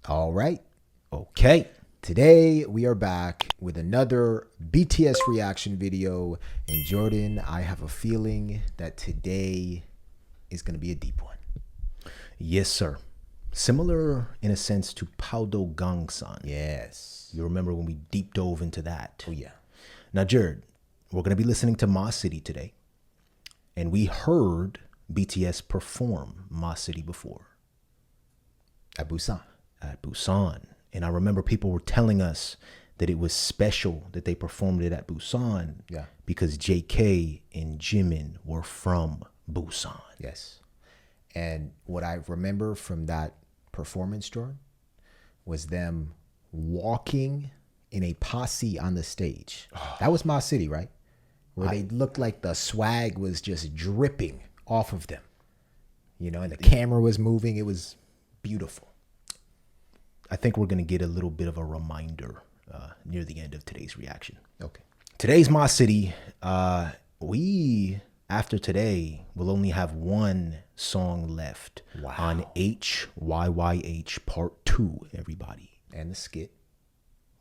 All right. Okay. Today we are back with another BTS reaction video. And Jordan, I have a feeling that today is going to be a deep one. Yes, sir. Similar in a sense to Paudo Gangsan. Yes. You remember when we deep dove into that? Oh, yeah. Now, Jared, we're going to be listening to Ma City today. And we heard BTS perform Ma City before. At Busan. At Busan. And I remember people were telling us that it was special that they performed it at Busan. Yeah. Because JK and Jimin were from Busan. Yes. And what I remember from that performance, Jordan, was them walking in a posse on the stage. That was Ma City, right? Where they looked like the swag was just dripping off of them. You know, and the camera was moving. It was beautiful. I think we're going to get a little bit of a reminder near the end of today's reaction. Okay. Today's Ma City, we, after today, will only have one song left on HYYH Part 2, everybody. And the skit.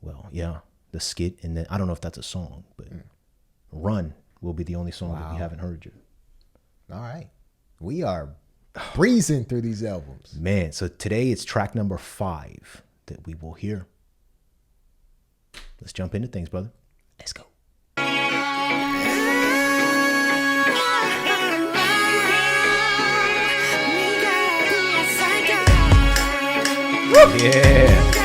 Well, yeah, the skit. And then I don't know if that's a song, but Run will be the only song that we haven't heard yet. All right. We are breezing through these albums. Man, so today it's track number 5 that we will hear. Let's jump into things, brother. Let's go. Yeah.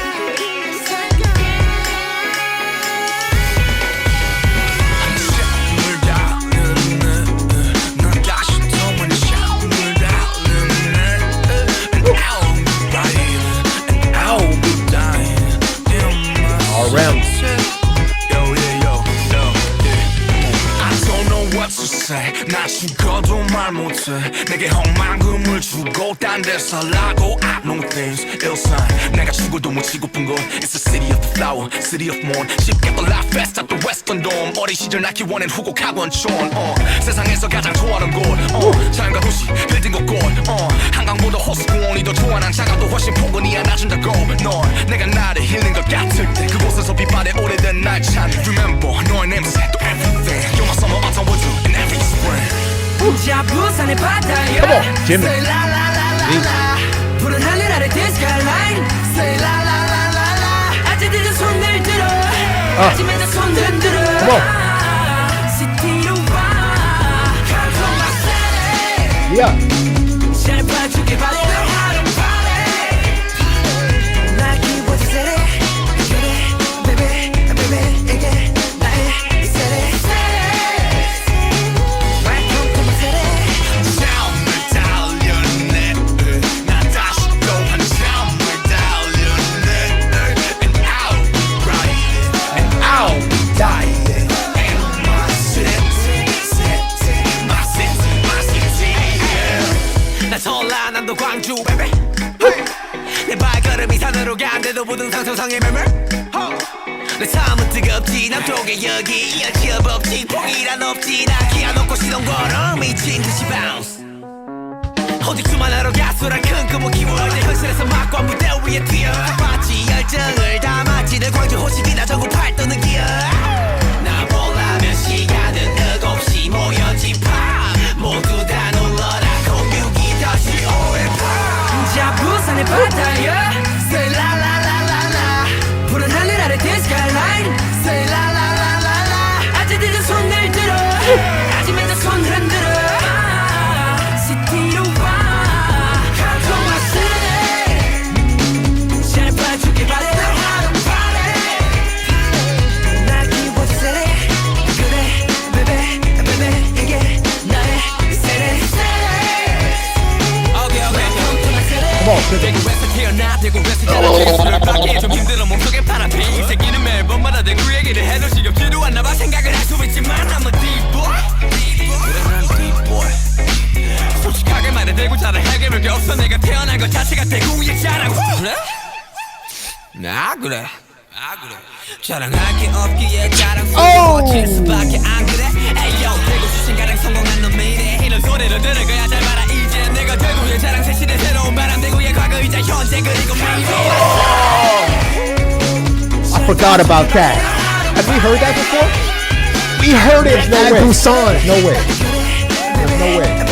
나 죽어도 말 못해 내게 헛망금을 주고 딴 데 살라고 I know things 일상 내가 죽어도 못 치고픈 곳 It's the city of the flower, city of morn 쉽게 올라 fast at the western dome 어린 시절 나 키워낸 후곡 학원촌 세상에서 가장 좋아하는 곳 자연과 도시 빌딩 곳곳 한강보다 호수공원이 더 좋아 난 작아도 훨씬 포근히 안아준다고 넌 내가 나를 힐링 것 같을 때 그곳에서 빛바래 오래된 날 찾 Remember 너의 냄새 또 everything You're my summer, autumn, winter and every spring 자 부산의 바다야 Come on, Jimmy. Say la la la la la 푸른 하늘 아래 the skyline Say la la la la la 아직도 손을 들어 아직도 손 흔들어 Come on. 시티로 와 Come to my city Yeah. 잘 봐주길 바래 하루 바래 날 키워준 city 그래 baby baby 이게 나의 city Welcome to my city 잠을 달려내 나 다시 또 한잠을 달려내 And I'll ride it And I'll die it And my city My city My city yeah. 나 전라남도 광주 baby 내 발걸음이 산으로 간대도 부등산 소상의 매물 내 삶은 뜨겁지 남쪽에 여기 여지업 없지 포기란 없지 나 기아 놓고 시동 걸어 미친 듯이 bounce 어디 주만하러 가수란 큰 꿈을 키워 내 현실에서 막과 무대 위에 뛰어 봤지 열정을 담았지 늘 광주 호시비나 전국 팔도는 기어 나 보려면 시간은 7시 모여진 밤 모두 다 놀러라 공유기 다시 오해파 자 부산의 바다야 Say la la la la la 푸른 하늘 아래 the skyline Say la la la la la 아직도 손을 들어 아직도 손 흔들어 시티로 와 Come to my city 잘 봐주길 바래 하루 바래 날 키워준 city 그래 baby baby 이게 나의 city Okay okay come to my city Come on, Jimmy. 대구에서 태어나 대구에서 자란 실수를 받기 좀 힘들어 몸속에 파란빛 이 새끼는 매번마다 대구 얘기를 해도 지겹지도 않나 봐 생각을 할 수 있지만 I'm a deep boy 그래 난 deep boy 솔직하게 말해 대구 자랑 할 게 없어 내가 태어난 것 자체가 대구의 자랑 그래? 그래 자랑할 게 없기에 자랑 소리 수밖에 안 그래 에이요 대구 출신 가장 성공한 놈이래 이런 소리를 들어가야 잘 말아 이제 내가 대구의 자랑 세실의 새로운 바람 대구의 과거이자 현재 그리고 미래 forgot about that. Have we heard that before? We heard it No at way. Busan. No way. There's no way.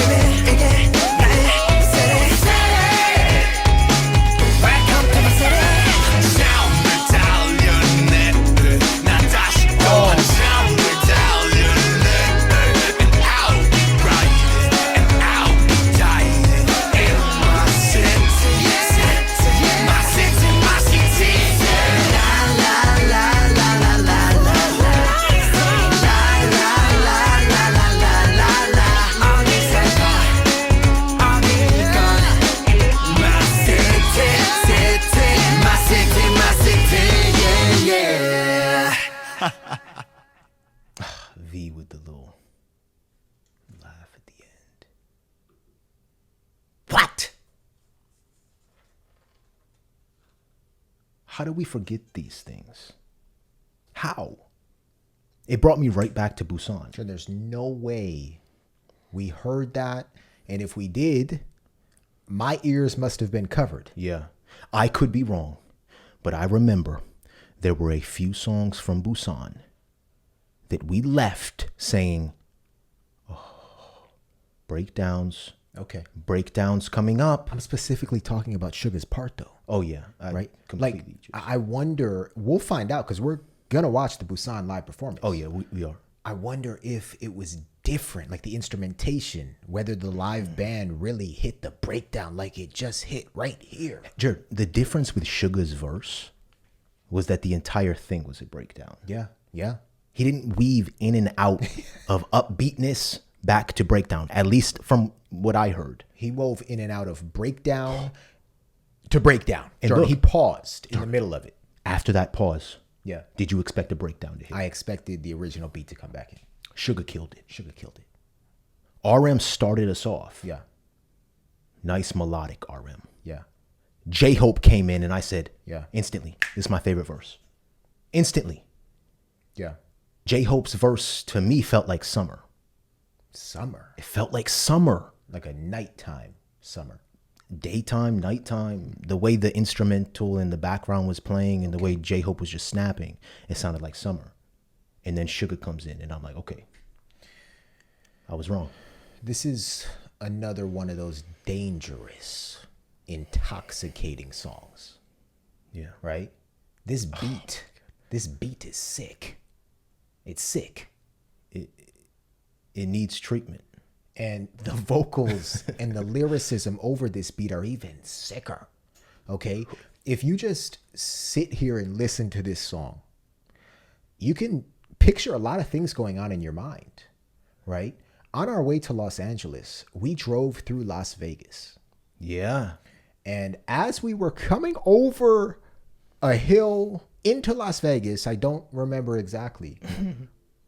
V with the little laugh at the end. What? How do we forget these things? How? It brought me right back to Busan. Sure, there's no way we heard that. And if we did, my ears must have been covered. Yeah, I could be wrong, but I remember there were a few songs from Busan that we left saying, oh, breakdowns coming up. I'm specifically talking about Suga's part, though. Oh, yeah. Right? Completely. Like, I wonder, we'll find out because we're going to watch the Busan live performance. Oh, yeah, we are. I wonder if it was different, like the instrumentation, whether the live band really hit the breakdown like it just hit right here. Jared, the difference with Suga's verse was that the entire thing was a breakdown. Yeah, yeah. He didn't weave in and out of upbeatness back to breakdown, at least from what I heard. He wove in and out of breakdown to breakdown. And Jordan, look, he paused in the middle of it. After that pause, Yeah. did you expect a breakdown to hit? I expected the original beat to come back in. Suga killed it. Sugar killed it. RM started us off. Yeah, Nice melodic RM. yeah. J-Hope came in and I said, Yeah. instantly, this is my favorite verse. Instantly. Yeah. J-Hope's verse to me felt like summer. Summer. It felt like summer. Like a nighttime summer. Daytime, nighttime, the way the instrumental in the background was playing and the way J-Hope was just snapping, it sounded like summer. And then Suga comes in and I'm like, okay, I was wrong. This is another one of those dangerous, intoxicating songs, Yeah. right? This beat is sick. It's sick. It needs treatment. And the vocals and the lyricism over this beat are even sicker. Okay? If you just sit here and listen to this song, you can picture a lot of things going on in your mind, right? On our way to Los Angeles, we drove through Las Vegas. Yeah. And as we were coming over a hill into Las Vegas, I don't remember exactly,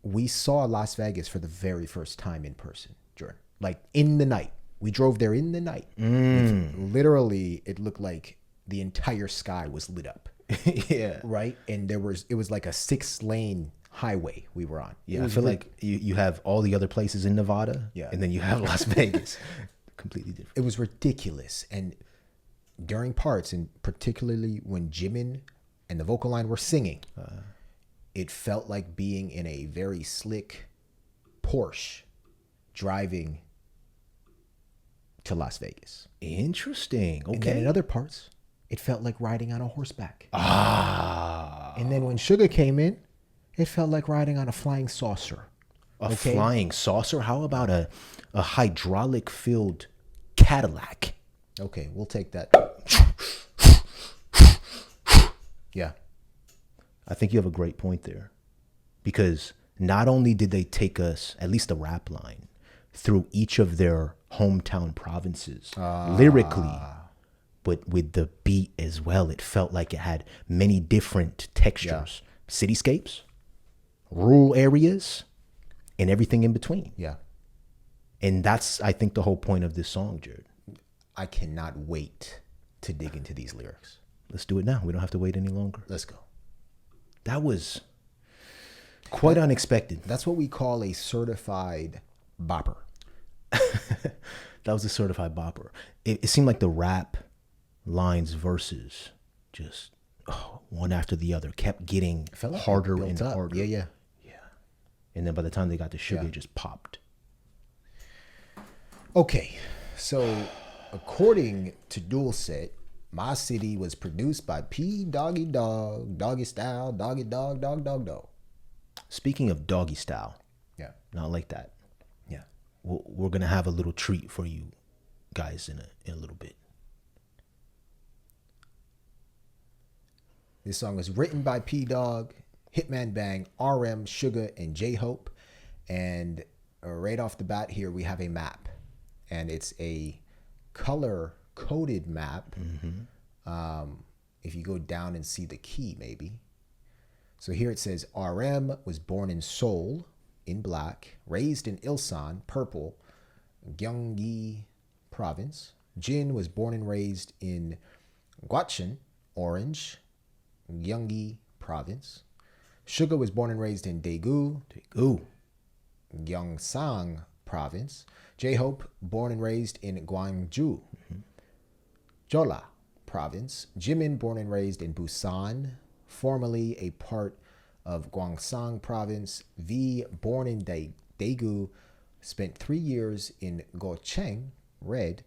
we saw Las Vegas for the very first time in person, Jordan. Like in the night. We drove there in the night. Literally, it looked like the entire sky was lit up. Yeah. Right? And it was like a 6-lane highway we were on. Yeah, I feel like you have all the other places in Nevada, Yeah. and then you have Las Vegas. Completely different. It was ridiculous. And during parts, and particularly when Jimin and the vocal line were singing, it felt like being in a very slick Porsche driving to Las Vegas. Interesting. And then in Okay. other parts, it felt like riding on a horseback. Ah, And then when Suga came in, it felt like riding on a flying saucer. a flying saucer. How about a hydraulic filled Cadillac? Okay, we'll take that. Yeah. I think you have a great point there, because not only did they take us, at least the rap line, through each of their hometown provinces lyrically, but with the beat as well. It felt like it had many different textures, cityscapes, rural areas, and everything in between. Yeah. And that's, I think, the whole point of this song, Jared. I cannot wait to dig into these lyrics. Let's do it now. We don't have to wait any longer. Let's go. That was quite unexpected. That's what we call a certified bopper. That was a certified bopper. It seemed like the rap lines, verses, just one after the other, kept getting Felt like it harder built and up. harder. Yeah. And then by the time they got to Sugar, Yeah. it just popped. Okay, so according to Dualset, My City was produced by P Doggy Dog, Doggy Style, Doggy Dog, Dog Dog Dog. Speaking of doggy style, Yeah, not like that. yeah. We're gonna have a little treat for you guys in a little bit. This song was written by P Dog, Hitman Bang, RM, Suga, and J Hope. And right off the bat here, we have a map. And it's a color-coded map. If you go down and see the key, maybe. So here it says, RM was born in Seoul, in black, raised in Ilsan, purple, Gyeonggi province. Jin was born and raised in Gwacheon, orange, Gyeonggi province. Suga was born and raised in Daegu, Gyeongsang province. J-Hope, born and raised in Gwangju, Jeolla province. Jimin, born and raised in Busan, formerly a part of Gyeongsang province. V, born in Daegu, spent 3 years in Gocheng, red,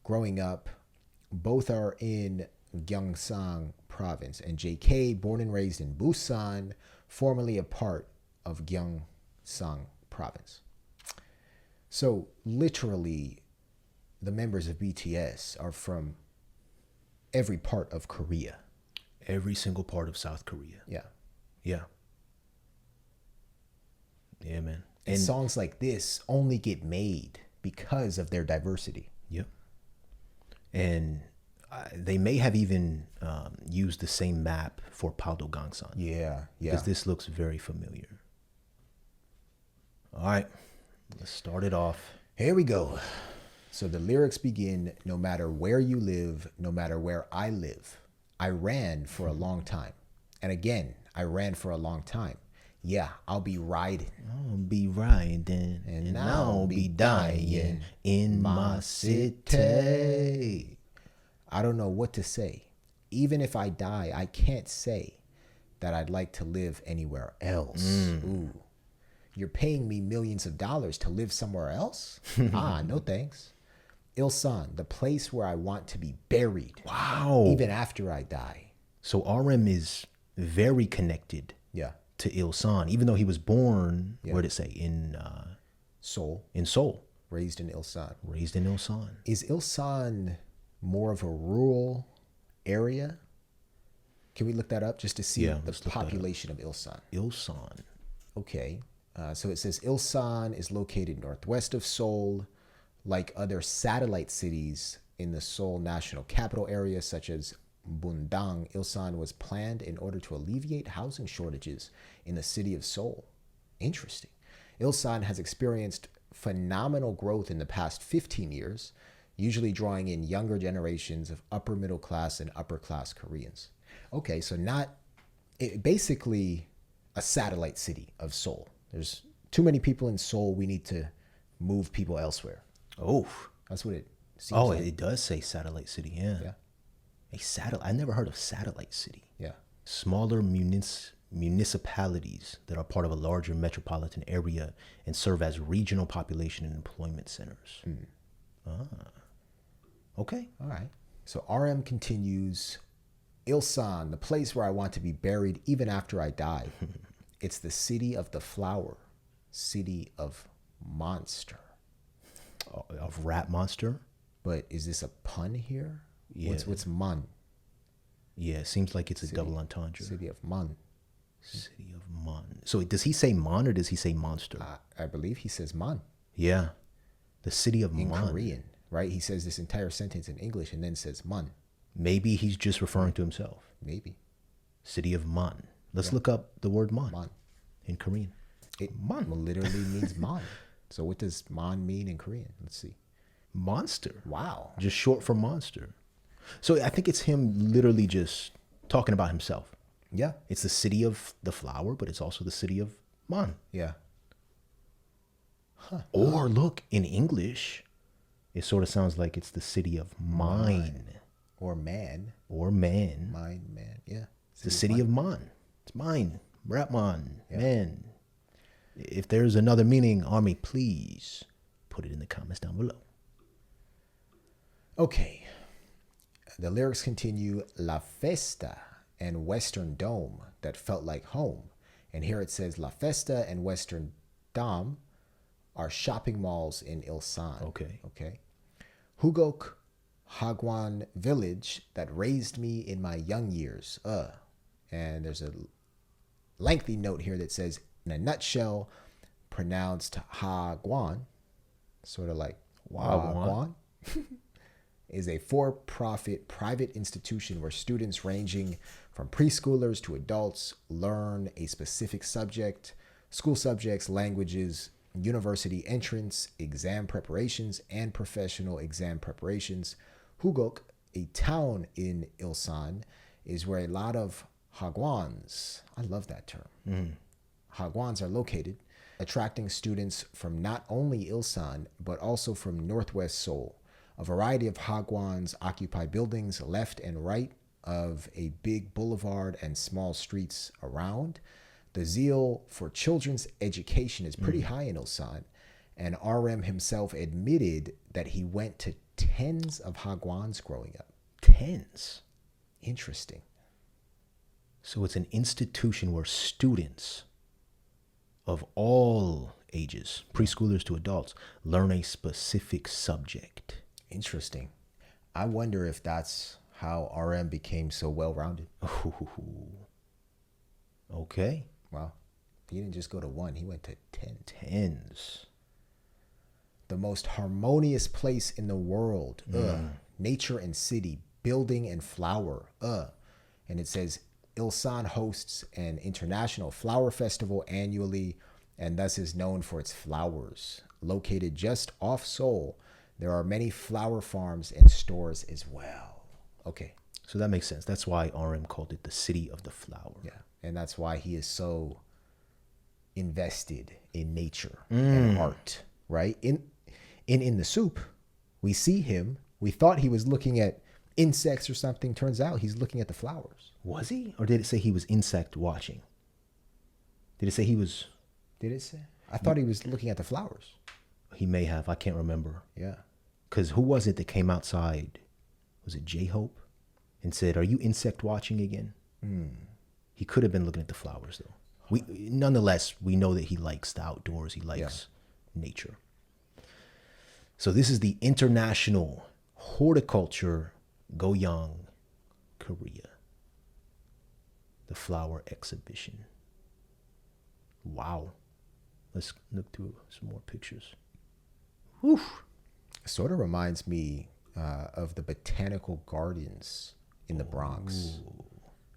growing up. Both are in Gyeongsang province. And JK, born and raised in Busan, formerly a part of Gyeongsang province. So literally, the members of BTS are from every part of Korea. Every single part of South Korea. Yeah. Yeah. Yeah, man. And songs like this only get made because of their diversity. Yep. And they may have even used the same map for Paldo Gangsan. Yeah. Because this looks very familiar. All right. Let's start it off. Here we go. So the lyrics begin, no matter where you live, no matter where I live. I ran for a long time. And again, I ran for a long time. Yeah, I'll be riding. I'll be riding and I'll be dying in my city. I don't know what to say. Even if I die, I can't say that I'd like to live anywhere else. Ooh. You're paying me millions of dollars to live somewhere else? No thanks. Ilsan, the place where I want to be buried. Wow. Even after I die. So RM is very connected Yeah. to Ilsan, even though he was born, where did it say? In Seoul, Seoul. raised in Ilsan. Raised in Ilsan. Is Ilsan more of a rural area? Can we look that up just to see Yeah, the let's look that up. population of Ilsan? Ilsan. Okay. So it says Ilsan is located northwest of Seoul. Like other satellite cities in the Seoul National Capital Area, such as Bundang, Ilsan was planned in order to alleviate housing shortages in the city of Seoul. Interesting. Ilsan has experienced phenomenal growth in the past 15 years, usually drawing in younger generations of upper middle class and upper class Koreans. Okay, so basically a satellite city of Seoul. There's too many people in Seoul. We need to move people elsewhere. Oh. That's what it seems Oh, like. it does say satellite city. Yeah. Yeah. A satellite. I never heard of satellite city. Yeah. Smaller municipalities that are part of a larger metropolitan area and serve as regional population and employment centers. Okay. All right. So RM continues, Ilsan, the place where I want to be buried even after I die. It's the city of the flower, city of monster. Of Rat Monster. But is this a pun here? Yeah. What's Mon? Yeah, it seems like it's a double entendre. City of Mon. City of Mon. So does he say Mon or does he say monster? I believe he says Mon Yeah. The city of in Mon. Korean, right? He says this entire sentence in English and then says Mon. Maybe he's just referring to himself. Maybe. City of Mon. Let's look up the word Mon, Mon. in Korean. It literally means Mon. So what does Mon mean in Korean? Let's see. Monster. Wow. Just short for monster. So I think it's him literally just talking about himself. Yeah. It's the city of the flower, but it's also the city of Mon. Yeah. Or look, in English, it sort of sounds like it's the city of mine Or man. or man. Mine, man. Yeah. the city of Man. It's mine. Bratman. Man. If there's another meaning, Army, please put it in the comments down below. Okay. The lyrics continue, La Festa and Western Dome that felt like home. And here it says, La Festa and Western Dome are shopping malls in Ilsan. Okay. Hugok Hagwan village that raised me in my young years. And there's a lengthy note here that says, in a nutshell, pronounced Hagwan, sort of like Wagwan, is a for-profit private institution where students ranging from preschoolers to adults learn a specific subject, school subjects, languages, university entrance, exam preparations, and professional exam preparations. Hugok, a town in Ilsan, is where a lot of Hagwans, I love that term, Hagwans are located, attracting students from not only Ilsan, but also from Northwest Seoul. A variety of Hagwons occupy buildings left and right of a big boulevard and small streets around. The zeal for children's education is pretty high in Ilsan, and RM himself admitted that he went to tens of Hagwons growing up. Tens? Interesting. So it's an institution where students of all ages, preschoolers to adults, learn a specific subject. Interesting. I wonder if that's how RM became so well-rounded. Okay. Wow. He didn't just go to one, he went to 10. Tens. The most harmonious place in the world. Nature and city, building and flower. And it says, Ilsan hosts an international flower festival annually and thus is known for its flowers. Located just off Seoul, there are many flower farms and stores as well. Okay. So that makes sense. That's why RM called it the city of the flower. Yeah. And that's why he is so invested in nature and art, right? In the soup, we see him. We thought he was looking at insects or something. Turns out he's looking at the flowers. Was he? Or did it say he was insect watching? Did it say he was? Did it say? I thought he was looking at the flowers. He may have. I can't remember. Yeah. Because who was it that came outside? Was it J-Hope? And said, are you insect watching again? He could have been looking at the flowers, though. Nonetheless, we know that he likes the outdoors. He likes nature. So this is the International Horticulture Goyang, Korea. The flower exhibition. Wow. Let's look through some more pictures. Whew. Sort of reminds me of the botanical gardens in the Bronx.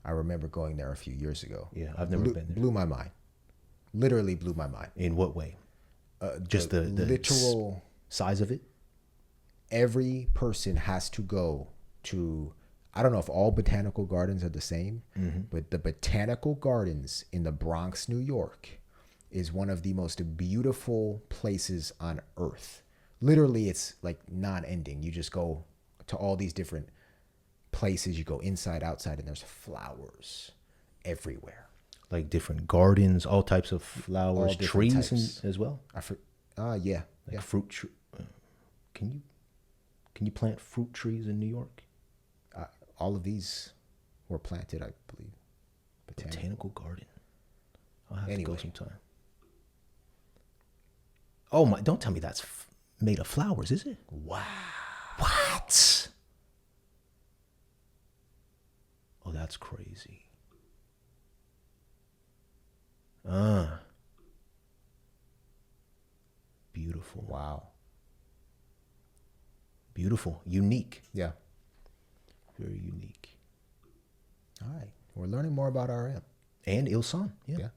I remember going there a few years ago. Yeah, I've never been there. Blew my mind. Literally blew my mind. In what way? Just the literal size of it? Every person has to go to, I don't know if all botanical gardens are the same, but the botanical gardens in the Bronx, New York is one of the most beautiful places on earth. Literally, it's like non-ending. You just go to all these different places. You go inside, outside, and there's flowers everywhere. Like different gardens, all types of flowers, trees as well? Yeah. Like fruit tree. Can you plant fruit trees in New York? All of these were planted, I believe. Botanical garden. I'll have to go sometime. Oh my! Don't tell me that's made of flowers, is it? Wow. What? Oh, that's crazy. Beautiful. Wow. Beautiful. Unique. Yeah. Very unique. All right. We're learning more about RM. And Ilsan. Yeah.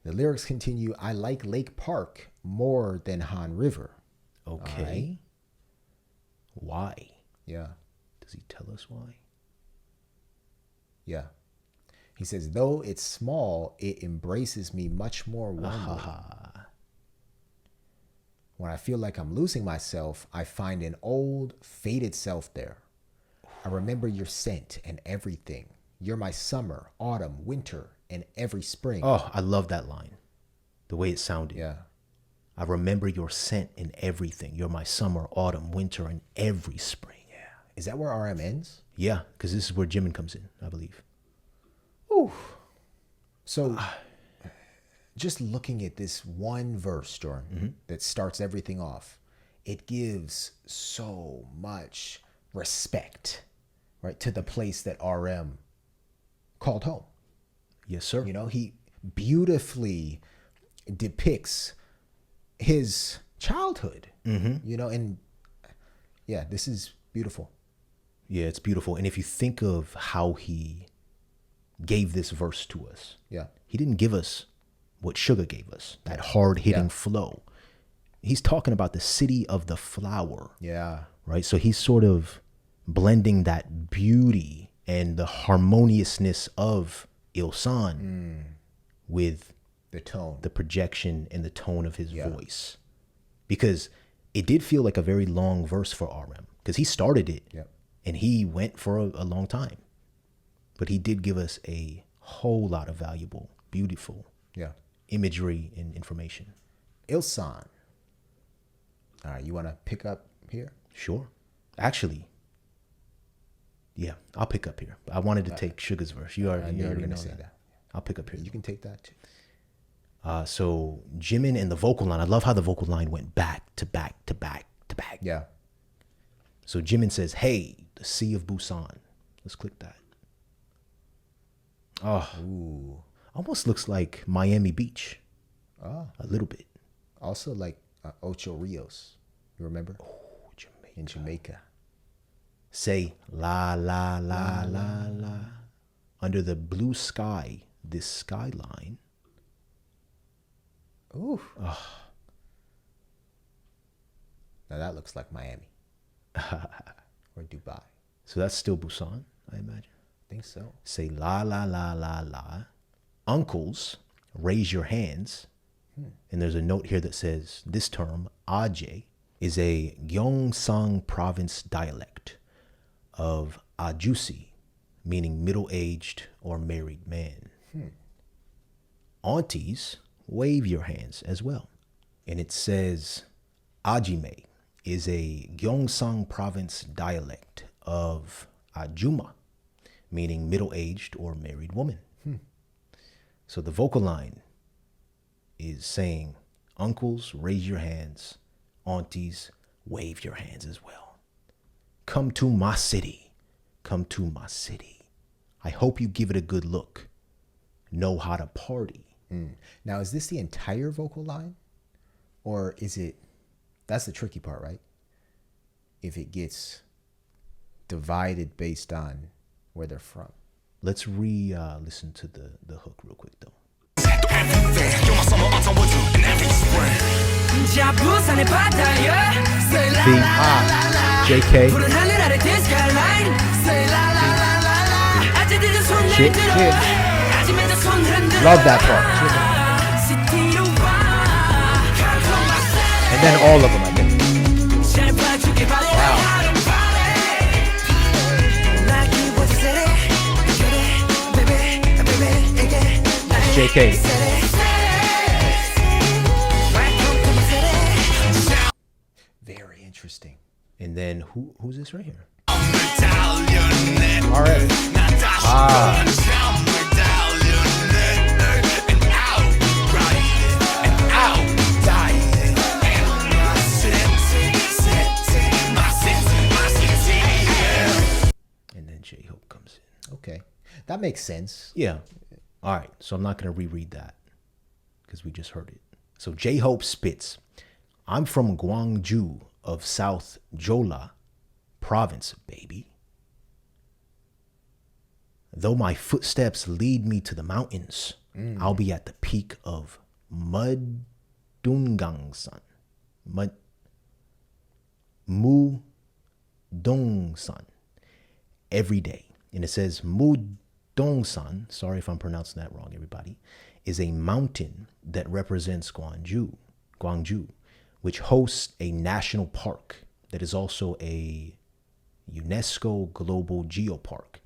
The lyrics continue, I like Lake Park more than Han River. Okay. Right. Why? Yeah. Does he tell us why? Yeah. He says, though it's small, it embraces me much more warmly. When I feel like I'm losing myself, I find an old, faded self there. I remember your scent and everything. You're my summer, autumn, winter, and every spring. Oh, I love that line. The way it sounded. Yeah. I remember your scent in everything. You're my summer, autumn, winter, and every spring. Is that where RM ends? Yeah, because this is where Jimin comes in, I believe. Ooh. So just looking at this one verse, Jordan, that starts everything off, it gives so much respect, right, to the place that RM called home. Yes, sir. You know, he beautifully depicts his childhood, you know, and yeah, this is beautiful. Yeah, it's beautiful. And if you think of how he gave this verse to us, Yeah. he didn't give us what Suga gave us, that hard-hitting flow. He's talking about the city of the flower, Yeah. right? So he's sort of blending that beauty and the harmoniousness of Ilsan with The tone. the projection and the tone of his voice. Because it did feel like a very long verse for RM, because he started it and he went for a long time. But he did give us a whole lot of valuable, beautiful imagery and information. Ilsan. All right, you want to pick up here? Sure. Actually, yeah, I'll pick up here. I wanted to take Suga's verse. You already gonna know say that. that. I'll pick up here. You can take that too. So Jimin and the vocal line, I love how the vocal line went back to back to back to back. Yeah. So Jimin says, hey, the Sea of Busan. Let's click that. Oh, Ooh. almost looks like Miami Beach. Oh. A little bit. Also like Ocho Rios. You remember? Oh, Jamaica. In Jamaica. Say la la la la la. Under the blue sky, this skyline. Ooh. Oh. Now that looks like Miami. Or Dubai. So that's still Busan, I imagine. I think so. Say la la la la la. Uncles, raise your hands. And there's a note here that says this term, Ajay, is a Gyeongsang province dialect of Ajusi, meaning middle-aged or married man. Aunties, wave your hands as well. And it says Ajime is a Gyeongsang province dialect of Ajuma, meaning middle-aged or married woman. So the vocal line is saying, uncles, raise your hands. Aunties, wave your hands as well. Come to my city. Come to my city. I hope you give it a good look. Know how to party. Now, is this the entire vocal line? Or is it, that's the tricky part, right? If it gets divided based on where they're from. Let's listen to the hook real quick though. JK. Shit. Love that part. And then all of them, I think. Wow. JK. Very interesting. And then who's this right here? All right. And then J-Hope comes in. Okay. That makes sense. Yeah. All right. So I'm not going to reread that because we just heard it. So J-Hope spits. I'm from Gwangju of South Jeolla province, baby. Though my footsteps lead me to the mountains, I'll be at the peak of Mudungangsan. Mudongsan. Every day. And it says Mudongsan, sorry if I'm pronouncing that wrong, everybody, is a mountain that represents Gwangju, which hosts a national park that is also a UNESCO Global Geopark.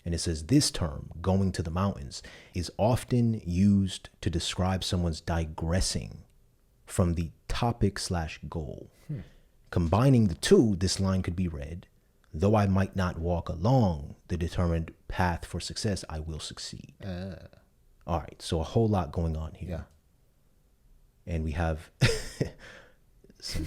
And it says this term, going to the mountains, is often used to describe someone's digressing from the topic/goal. Combining the two, this line could be read, though I might not walk along the determined path for success, I will succeed. All right, so a whole lot going on here. Yeah. And we have some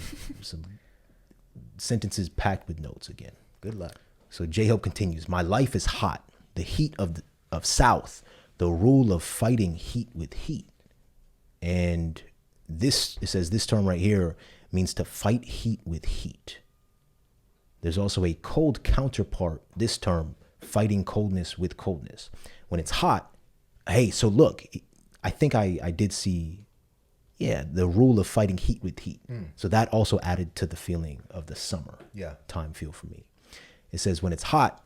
sentences packed with notes again. Good luck. So J-Hope continues, my life is hot, the heat of South, the rule of fighting heat with heat. And this, it says this term right here means to fight heat with heat. There's also a cold counterpart, this term, fighting coldness with coldness. When it's hot, hey, so look, I think I did see, the rule of fighting heat with heat. So that also added to the feeling of the summer time feel for me. It says when it's hot,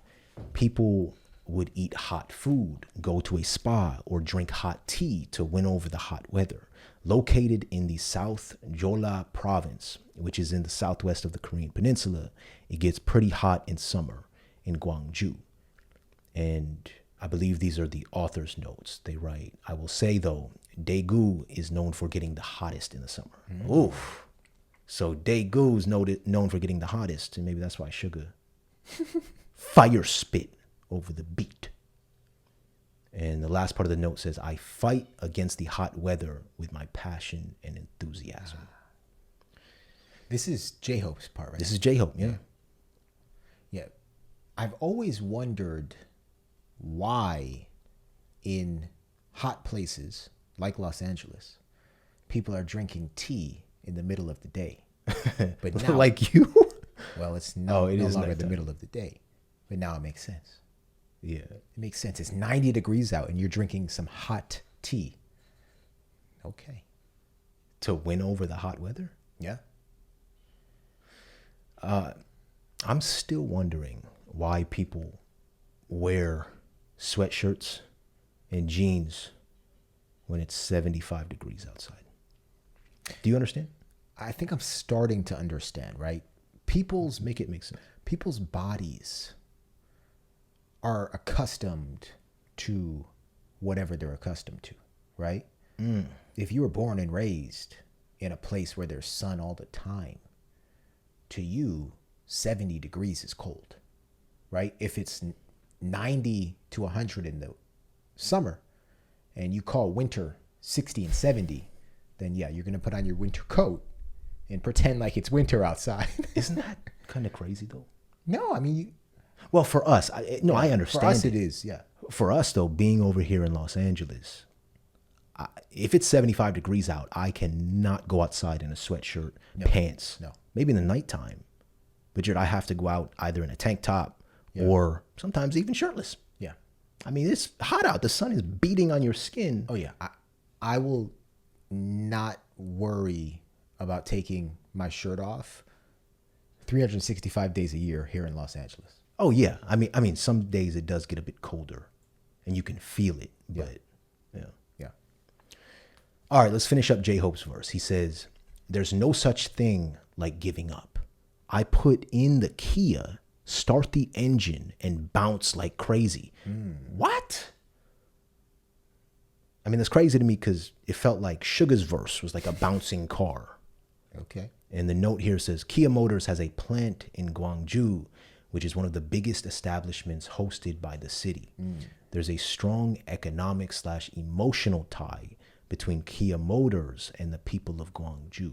people would eat hot food, go to a spa, or drink hot tea to win over the hot weather. Located in the South Jeolla province, which is in the southwest of the Korean peninsula, it gets pretty hot in summer in Gwangju. And I believe these are the author's notes. They write, I will say though, Daegu is known for getting the hottest in the summer. Oof. So Daegu is known for getting the hottest, and maybe that's why Suga fire spit over the beat. And the last part of the note says, I fight against the hot weather with my passion and enthusiasm. This is J-Hope's part, right? This is J-Hope, yeah. Yeah. I've always wondered why in hot places like Los Angeles, people are drinking tea in the middle of the day. But now, like you? well, it's no it is longer the nighttime. middle of the day. But now it makes sense. Yeah. It makes sense. It's 90 degrees out and you're drinking some hot tea. Okay. To win over the hot weather? Yeah. I'm still wondering why people wear sweatshirts and jeans when it's 75 degrees outside. Do you understand? I think I'm starting to understand, right? Make it make sense. People's bodies are accustomed to whatever they're accustomed to, right? If you were born and raised in a place where there's sun all the time, to you, 70 degrees is cold, right? If it's 90 to 100 in the summer and you call winter 60 and 70, then yeah, you're going to put on your winter coat and pretend like it's winter outside. Isn't that kind of crazy though? No, I mean, Well, for us, I understand. for us it is, yeah. For us though, being over here in Los Angeles, if it's 75 degrees out, I cannot go outside in a sweatshirt, pants. No. Maybe in the nighttime. But I have to go out either in a tank top or sometimes even shirtless. Yeah. I mean, it's hot out. The sun is beating on your skin. Oh yeah. I will not worry about taking my shirt off 365 days a year here in Los Angeles. Oh yeah. I mean, some days it does get a bit colder and you can feel it, but yeah. Yeah. All right, let's finish up J-Hope's verse. He says, there's no such thing like giving up. I put in the Kia, start the engine, and bounce like crazy. What? I mean, that's crazy to me because it felt like Suga's verse was like a bouncing car. Okay. And the note here says, Kia Motors has a plant in Gwangju, which is one of the biggest establishments hosted by the city. There's a strong economic/emotional tie between Kia Motors and the people of Gwangju.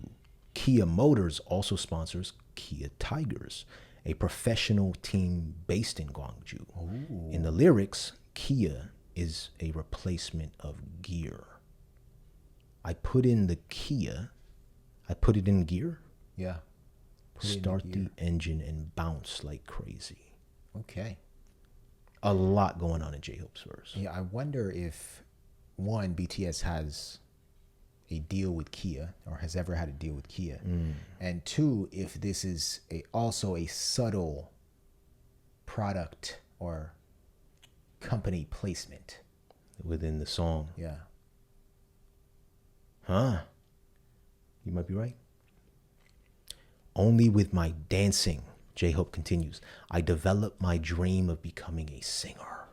Kia Motors also sponsors Kia Tigers, a professional team based in Gwangju. Ooh. In the lyrics, Kia is a replacement of gear. I put in the Kia. I put it in gear. Yeah. Start the engine and bounce like crazy. Okay. A lot going on in J-Hope's verse. Yeah, I wonder if one, BTS has a deal with Kia or has ever had a deal with Kia. And two, if this is also a subtle product or company placement within the song. Yeah. Huh? You might be right. Only with my dancing, J-Hope continues, I developed my dream of becoming a singer.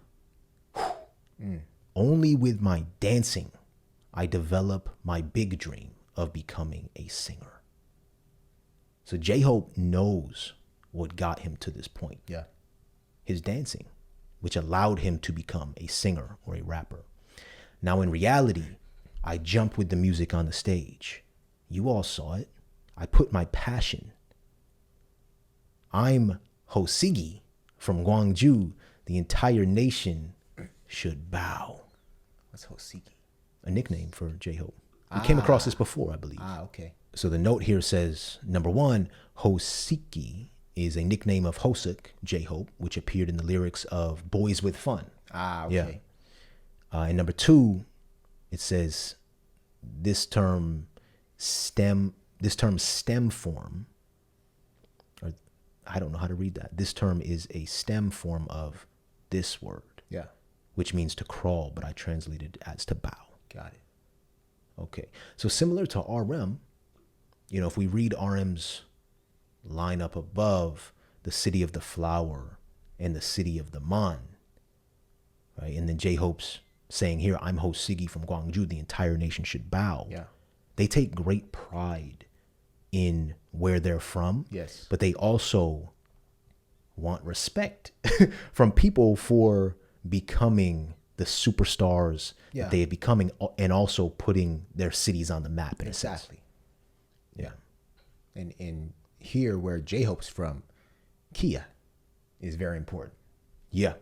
Only with my dancing, I develop my big dream of becoming a singer. So J-Hope knows what got him to this point. Yeah. His dancing, which allowed him to become a singer or a rapper. Now, in reality, I jumped with the music on the stage. You all saw it. I put my passion. I'm Hosigi from Gwangju. The entire nation should bow. What's Hosiki? A nickname for J-Hope. We came across this before, I believe. Okay. So the note here says, number one, Hosiki is a nickname of Hosuk, J-Hope, which appeared in the lyrics of Boys with Fun. Okay. Yeah. And number two, it says this term stem form, or I don't know how to read that. This term is a stem form of this word. Yeah. Which means to crawl, but I translated as to bow. Got it. Okay. So similar to RM, if we read RM's line up above, the city of the flower and the city of the man, right? And then J-Hope's saying here, I'm Hosigi from Gwangju, the entire nation should bow. Yeah. They take great pride in where they're from. Yes. But they also want respect from people for becoming the superstars that they are becoming, and also putting their cities on the map in a sense. Exactly. Yeah. And here where J-Hope's from, Kia is very important. Yeah.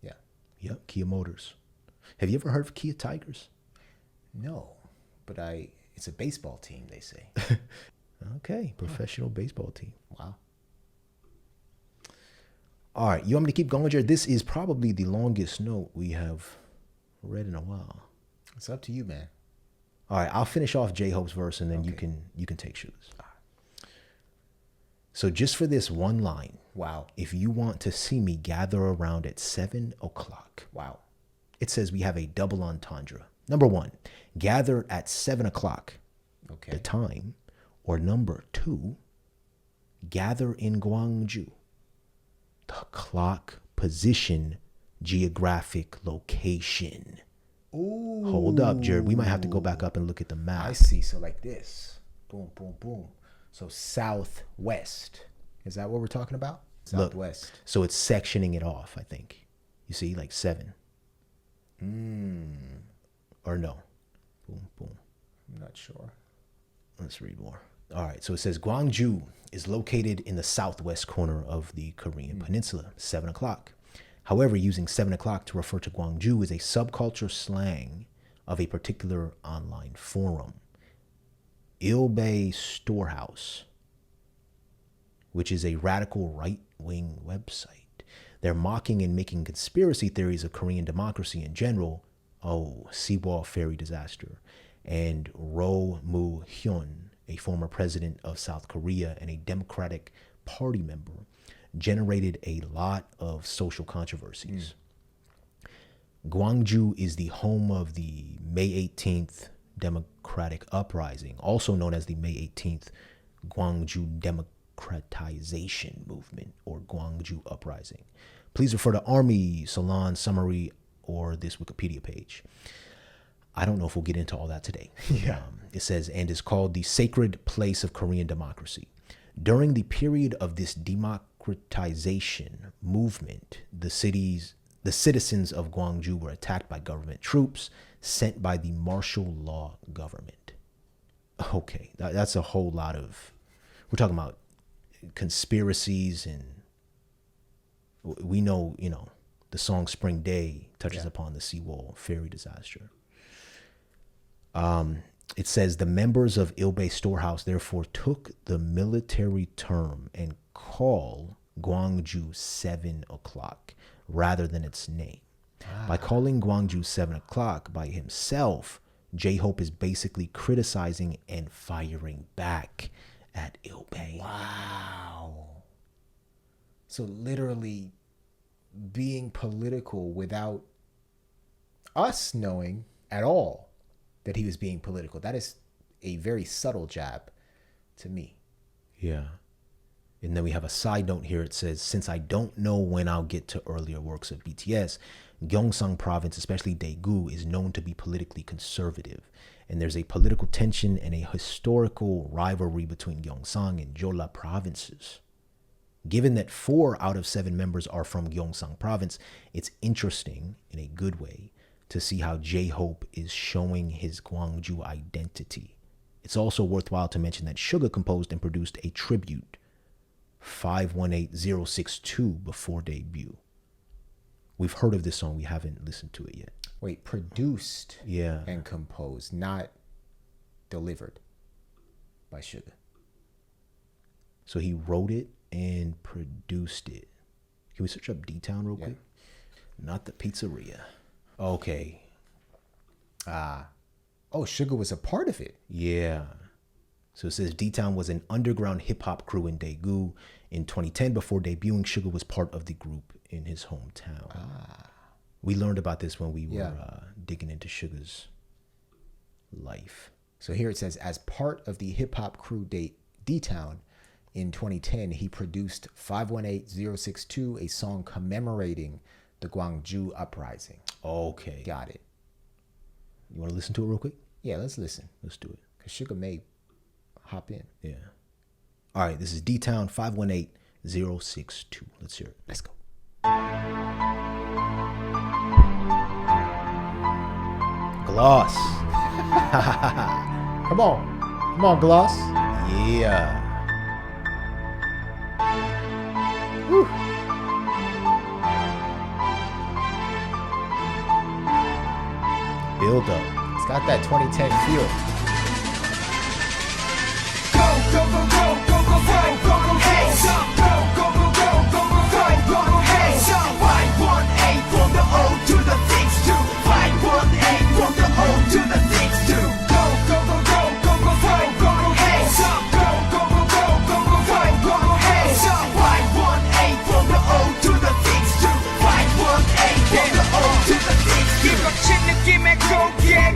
Yeah. Yep. Kia Motors. Have you ever heard of Kia Tigers? No, but it's a baseball team, they say. Okay. Professional baseball team. Wow. All right. You want me to keep going, Jared? This is probably the longest note we have read in a while. It's up to you, man. All right. I'll finish off J-Hope's verse and then Okay. you can take shoes. So just for this one line. Wow. If you want to see me, gather around at 7 o'clock. Wow. It says we have a double entendre. Number one, gather at 7 o'clock, Okay. the time. Or number two, gather in Gwangju, the clock, position, geographic location. Ooh. Hold up, Jared. We might have to go back up and look at the map. I see. So like this. Boom, boom, boom. So southwest. Is that what we're talking about? Look, Southwest. so it's sectioning it off, I think. You see, like 7. Or no. Boom, boom. I'm not sure. Let's read more. All right. So it says Gwangju is located in the southwest corner of the Korean peninsula, 7 o'clock. However, using 7 o'clock to refer to Gwangju is a subculture slang of a particular online forum, Ilbay Storehouse, which is a radical right-wing website. They're mocking and making conspiracy theories of Korean democracy in general. Oh, Seawall ferry disaster. And Roh Moo-hyun, a former president of South Korea and a Democratic Party member, generated a lot of social controversies. Gwangju is the home of the May 18th Democratic Uprising, also known as the May 18th Gwangju Democratization Movement, or Gwangju Uprising. Please refer to Army, Salon Summary, or this Wikipedia page. I don't know if we'll get into all that today. Yeah. It says, and is called the sacred place of Korean democracy. During the period of this democratization movement, the citizens of Gwangju were attacked by government troops sent by the martial law government. Okay, that's a whole lot of, we're talking about conspiracies, and we know, the song Spring Day touches upon the Seawall ferry disaster. It says the members of Ilbay Storehouse therefore took the military term and call Gwangju 7 o'clock rather than its name. By calling Gwangju 7 o'clock by himself, J-Hope is basically criticizing and firing back at Ilbay. Wow. So literally being political without us knowing at all that he was being political. That is a very subtle jab to me. Yeah. And then we have a side note here. It says, since I don't know when I'll get to earlier works of BTS, Gyeongsang province, especially Daegu, is known to be politically conservative. And there's a political tension and a historical rivalry between Gyeongsang and Jeolla provinces. Given that 4 out of 7 members are from Gyeongsang province, it's interesting, in a good way, to see how J-Hope is showing his Gwangju identity. It's also worthwhile to mention that Suga composed and produced a tribute, 518062, before debut. We've heard of this song, we haven't listened to it yet. Wait, produced Yeah. and composed, not delivered by Suga. So he wrote it and produced it. Can we search up D-Town real quick? Not the pizzeria. Okay. Oh, Suga was a part of it. Yeah. So it says D-Town was an underground hip-hop crew in Daegu. In 2010, before debuting, Suga was part of the group in his hometown. We learned about this when we were digging into Suga's life. So here it says, as part of the hip hop crew D-Town, in 2010, he produced 518062, a song commemorating the Gwangju uprising. Okay. Got it. You want to listen to it real quick? Yeah, let's listen. Let's do it. Because Suga may hop in. Yeah. All right, this is D-Town 518062. Let's hear it. Let's go. Gloss. Come on. Come on, Gloss. Yeah. Woo. Build up. It's got that 2010 feel.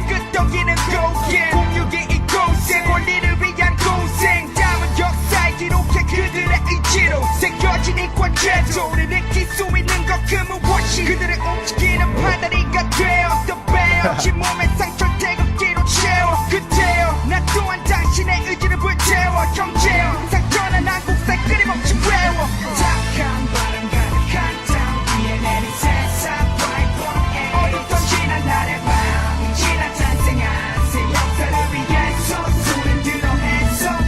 끄떡이는 고개 공유기 이 고생 권리를 위한 고생 담은 역사에 기록해 그들의 의지로 새겨진 인권제도 우리 느낄 수 있는 것 그 무엇이 그들의 움직이는 파다리가 되어 또 베어진 몸에 상처 태극기로 채워 그대여 나 또한 당신의 의지를 불태워 형제여 항상 떠난 한국사의 끊임없이 외워 착한 바람 가득한 땅 위에 내린 세상 어둡던 지난 날의 밤 지난 탄생한 새 역사를 위해서 손을 들어 hands up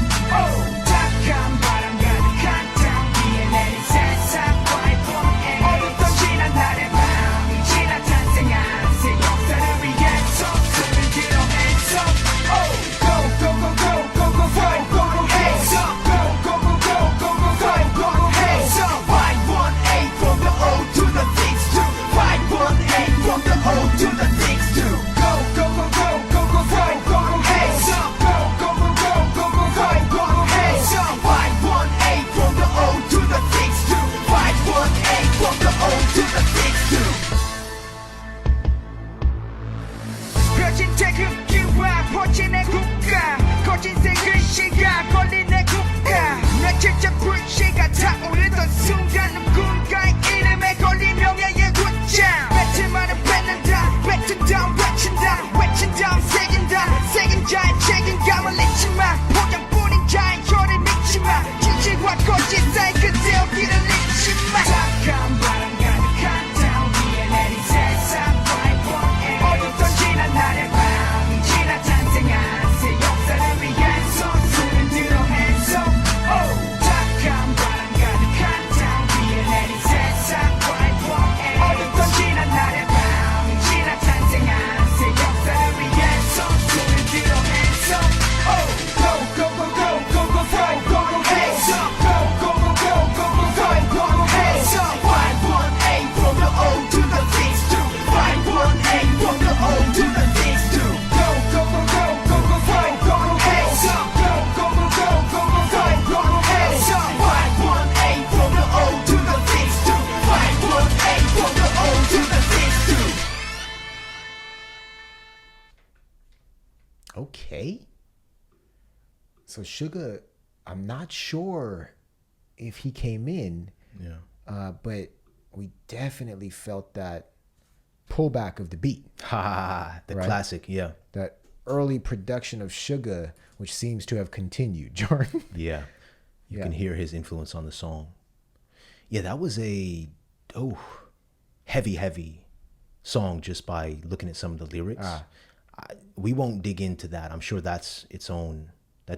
착한 바람 가득한 땅 위에 내린 세상 어둡던 지난 날의 밤 지난 탄생한 새 역사를 위해서 손을 들어 hands up go go go go go go go go go hands up go go go go go go go go go hands up 518 from the O to the things to 518 from the O to the things to go go go go go go go go go hands up go go go go go go go go go hands up 518 from the O to the things to 518 from the O to the things to 거진 태극기와 퍼진 내 국가 거진 새 글씨가 걸린 내 국가 내 진짜 불씨가 타오르던 순간 누군가의 이름에 걸린 명예의 굿장 배틀만은 뱉는다 뱉은다 외친다 외친 다음 새긴다 새긴 자의 책임감을 잊지 마 포장뿐인 자의 혀를 믿지 마 진실과 거짓 사이 그대여 길을 잃지 마 착한 바람 가득한 땅 위에 내린 세상 어둡던 지난 날의 밤 지난 탄생한 새 역사를 위해서 손을 들어 hands up 착한 바람 가득한 땅 위에 내린 세상 어둡던 지난 날의 밤 지난 탄생한 새 역사를 위해서 손을 들어 hands up go go go go go go go go go hands up go go go go go go go go go hands up 518 from the O to the things to 518 from the O to the things to go go go go go go go go go hands up go go go go go go go go go hands up 518 from the O to the things to 518 from the O to the things to Okay. So Suga, I'm not sure if he came in, Yeah. but we definitely felt that pullback of the beat. The classic, yeah. That early production of Suga, which seems to have continued, Jordan. Yeah. You can hear his influence on the song. Yeah, that was a heavy song just by looking at some of the lyrics. We won't dig into that. I'm sure that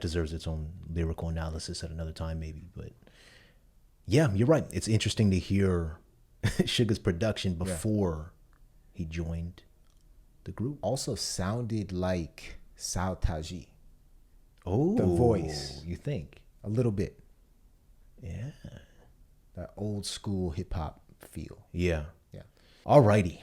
deserves its own lyrical analysis at another time maybe. But yeah, you're right. It's interesting to hear Suga's production before he joined the group. Also sounded like Sao Taji. Oh, the voice. You think? A little bit. Yeah. That old school hip hop feel. Yeah. Yeah. Alrighty.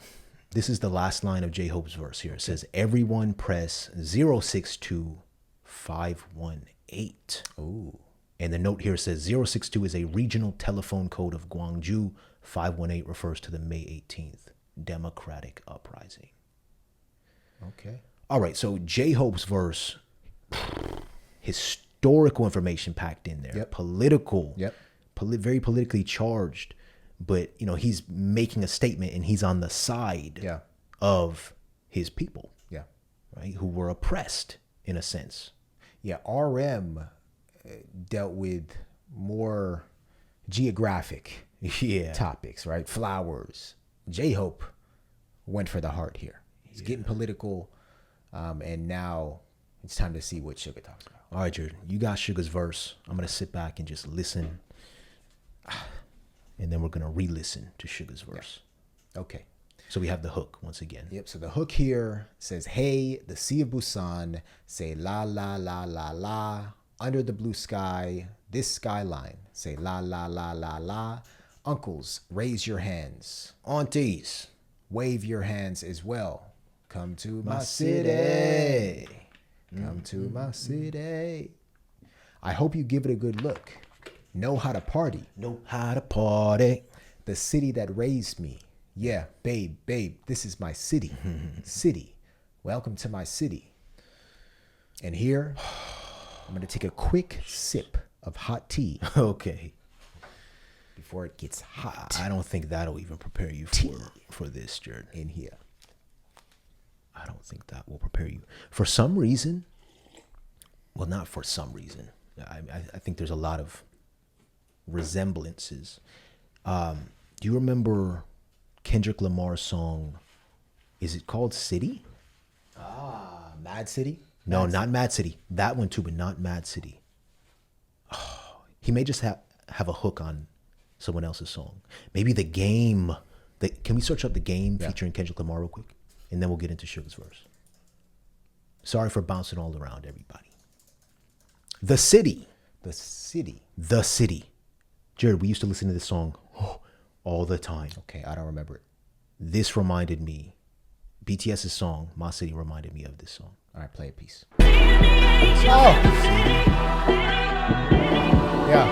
This is the last line of J-Hope's verse here. It says, everyone press 062518. Ooh. And the note here says 062 is a regional telephone code of Gwangju. 518 refers to the May 18th Democratic Uprising. Okay. All right. So J-Hope's verse, historical information packed in there. Yep. Political. Yep. Very politically charged. But, you know, he's making a statement and he's on the side of his people. Yeah. Right? Who were oppressed in a sense. Yeah. RM dealt with more geographic topics, right? Flowers. J-Hope went for the heart here. He's getting political. And now it's time to see what Suga talks about. All right, Jared, you got Suga's verse. I'm going to sit back and just listen. And then we're going to re-listen to Suga's verse. Yeah. Okay. So we have the hook once again. Yep. So the hook here says, hey, the Sea of Busan, say la, la, la, la, la. Under the blue sky, this skyline, say la, la, la, la, la. Uncles, raise your hands. Aunties, wave your hands as well. Come to my city. Come to my city. I hope you give it a good look. Know how to party. Know how to party. The city that raised me. Yeah, babe, this is my city. City. Welcome to my city. And here, I'm going to take a quick sip of hot tea. Okay. Before it gets hot. I don't think that'll even prepare you for this, Jared. In here. I don't think that will prepare you. For some reason, well, not for some reason. I think there's a lot of resemblances. Do you remember Kendrick Lamar's song, is it called City? Mad City? No, not Mad City. That one too, but not Mad City. Oh, he may just have a hook on someone else's song. Maybe The Game. Can we search up The Game featuring Kendrick Lamar real quick? And then we'll get into Suga's verse. Sorry for bouncing all around, everybody. The City. The City. The City. Jared, we used to listen to this song all the time. Okay, I don't remember it. This reminded me, BTS's song, My City, reminded me of this song. All right, play a piece. Oh! Yeah.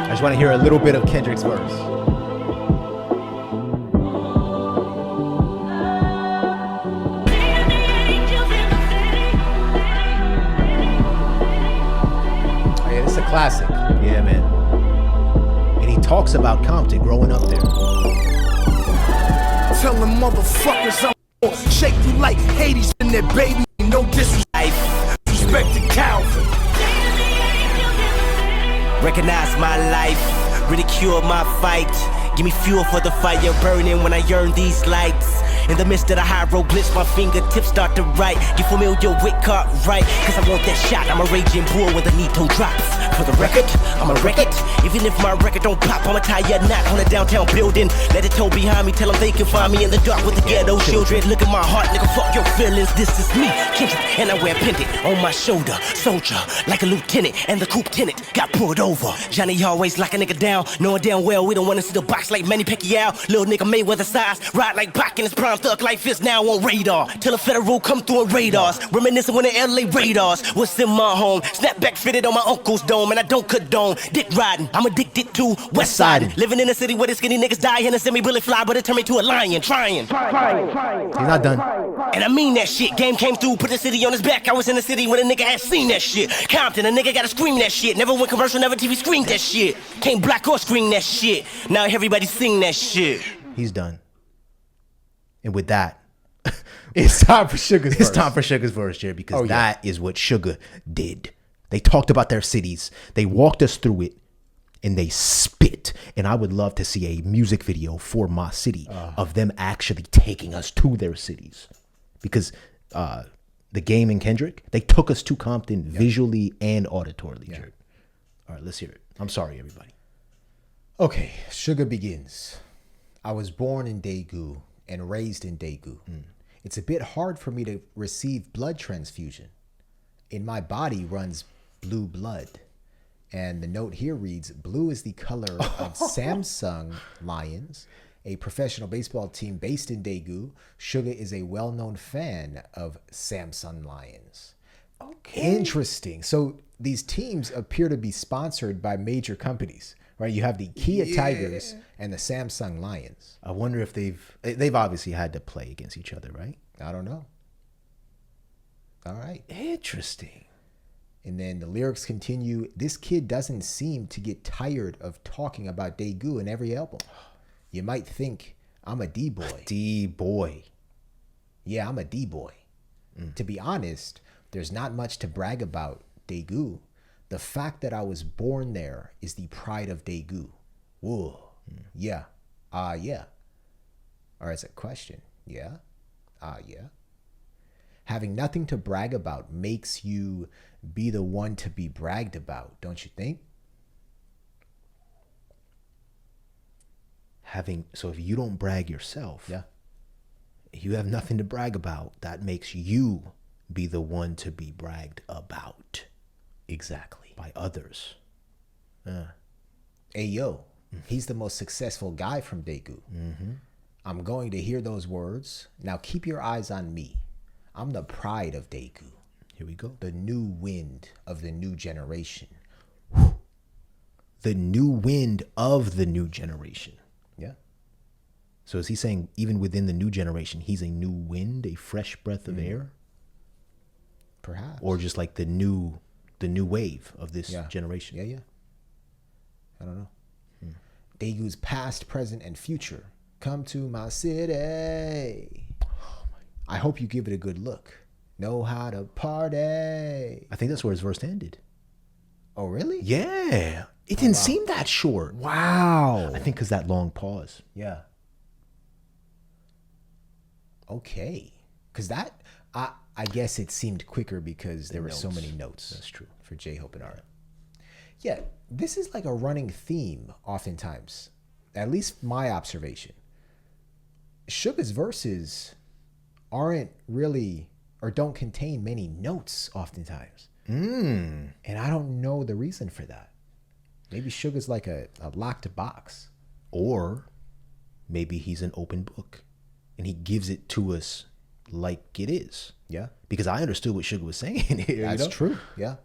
I just want to hear a little bit of Kendrick's verse. Oh, yeah, this is a classic. Yeah, man. And he talks about Compton growing up there. Tell them motherfuckers I'm shake you like Hades in there, baby. No disrespect. Respect to Calvin. Recognize my life, ridicule my fight. Give me fuel for the fire burning when I yearn these lights. In the midst of the hieroglyphs, my fingertips start to write. Get familiar with right? Cause I want that shot. I'm a raging bull when the Nito drops. For the record, I'ma wreck it. Even if my record don't pop, I'ma tie a knot on a downtown building. Let it toe behind me, tell them they can find me in the dark with the ghetto children. Look at my heart, nigga, fuck your feelings. This is me, Kendrick, and I wear a pendant on my shoulder. Soldier, like a lieutenant, and the coupe tenant got pulled over. Johnny always lock a nigga down, knowing damn well we don't wanna see the box like Manny Pacquiao. Little nigga Mayweather size, ride like Pac in his prime. Thug life is now on radar. Till a federal come through in radars. Reminiscing when the LA radars was in my home. Snapback fitted on my uncle's dome, and I don't condone dick riding. I'm addicted to West Side. Living in a city where the skinny niggas die and a semi-bullet fly, but it turned me to a lion. Trying. He's not done. And I mean that shit. Game came through, put the city on his back. I was in the city when a nigga had seen that shit. Compton, a nigga gotta scream that shit. Never went commercial, never TV screened that shit. Can't black or screen that shit. Now everybody sing that shit. He's done. And with that, It's time for Sugar's it's verse. time for Suga's verse, Jared, because Oh, yeah. that is what Suga did. They talked about their cities. They walked us through it, and they spit. And I would love to see a music video for my city of them actually taking us to their cities, because the Game and Kendrick, they took us to Compton visually and auditorily, Jared. All right, let's hear it. I'm sorry, everybody. Okay, Sugar begins. I was born in Daegu and raised in Daegu. It's a bit hard for me to receive blood transfusion. In my body runs blue blood. And the note here reads, blue is the color of Samsung Lions, a professional baseball team based in Daegu. Suga is a well-known fan of Samsung Lions. Okay. Interesting. So these teams appear to be sponsored by major companies, right? You have the Kia Tigers and the Samsung Lions. I wonder if they've obviously had to play against each other, right? I don't know. All right. Interesting. And then the lyrics continue. This kid doesn't seem to get tired of talking about Daegu in every album. You might think I'm a D-boy. D-boy. Yeah, I'm a D-boy. To be honest, there's not much to brag about Daegu. The fact that I was born there is the pride of Daegu. Whoa. Yeah. Yeah. Or as a question. Yeah. Yeah. Having nothing to brag about makes you be the one to be bragged about, don't you think? So if you don't brag yourself, Yeah. you have nothing to brag about. That makes you be the one to be bragged about. Exactly. By others. Hey, yo, he's the most successful guy from Daegu. I'm going to hear those words. Now keep your eyes on me. I'm the pride of Daegu. Here we go. The new wind of the new generation. The new wind of the new generation. Yeah. So is he saying even within the new generation, he's a new wind, a fresh breath of air? Perhaps. Or just like the new wave of this Yeah. generation? Yeah. I don't know. Daegu's past, present, and future. Come to my city. I hope you give it a good look. Know how to party. I think that's where his verse ended. Oh, really? Yeah. It didn't seem that short. Wow. I think because that long pause. Yeah. Okay. Because that, I guess it seemed quicker because there were so many notes. That's true. For J-Hope and RM. Yeah, this is like a running theme oftentimes. At least my observation. Suga's verses aren't really, or don't contain many notes oftentimes. And I don't know the reason for that. Maybe Suga's like a locked box. Or maybe he's an open book and he gives it to us like it is. Yeah. Because I understood what Suga was saying here. That's true. Yeah.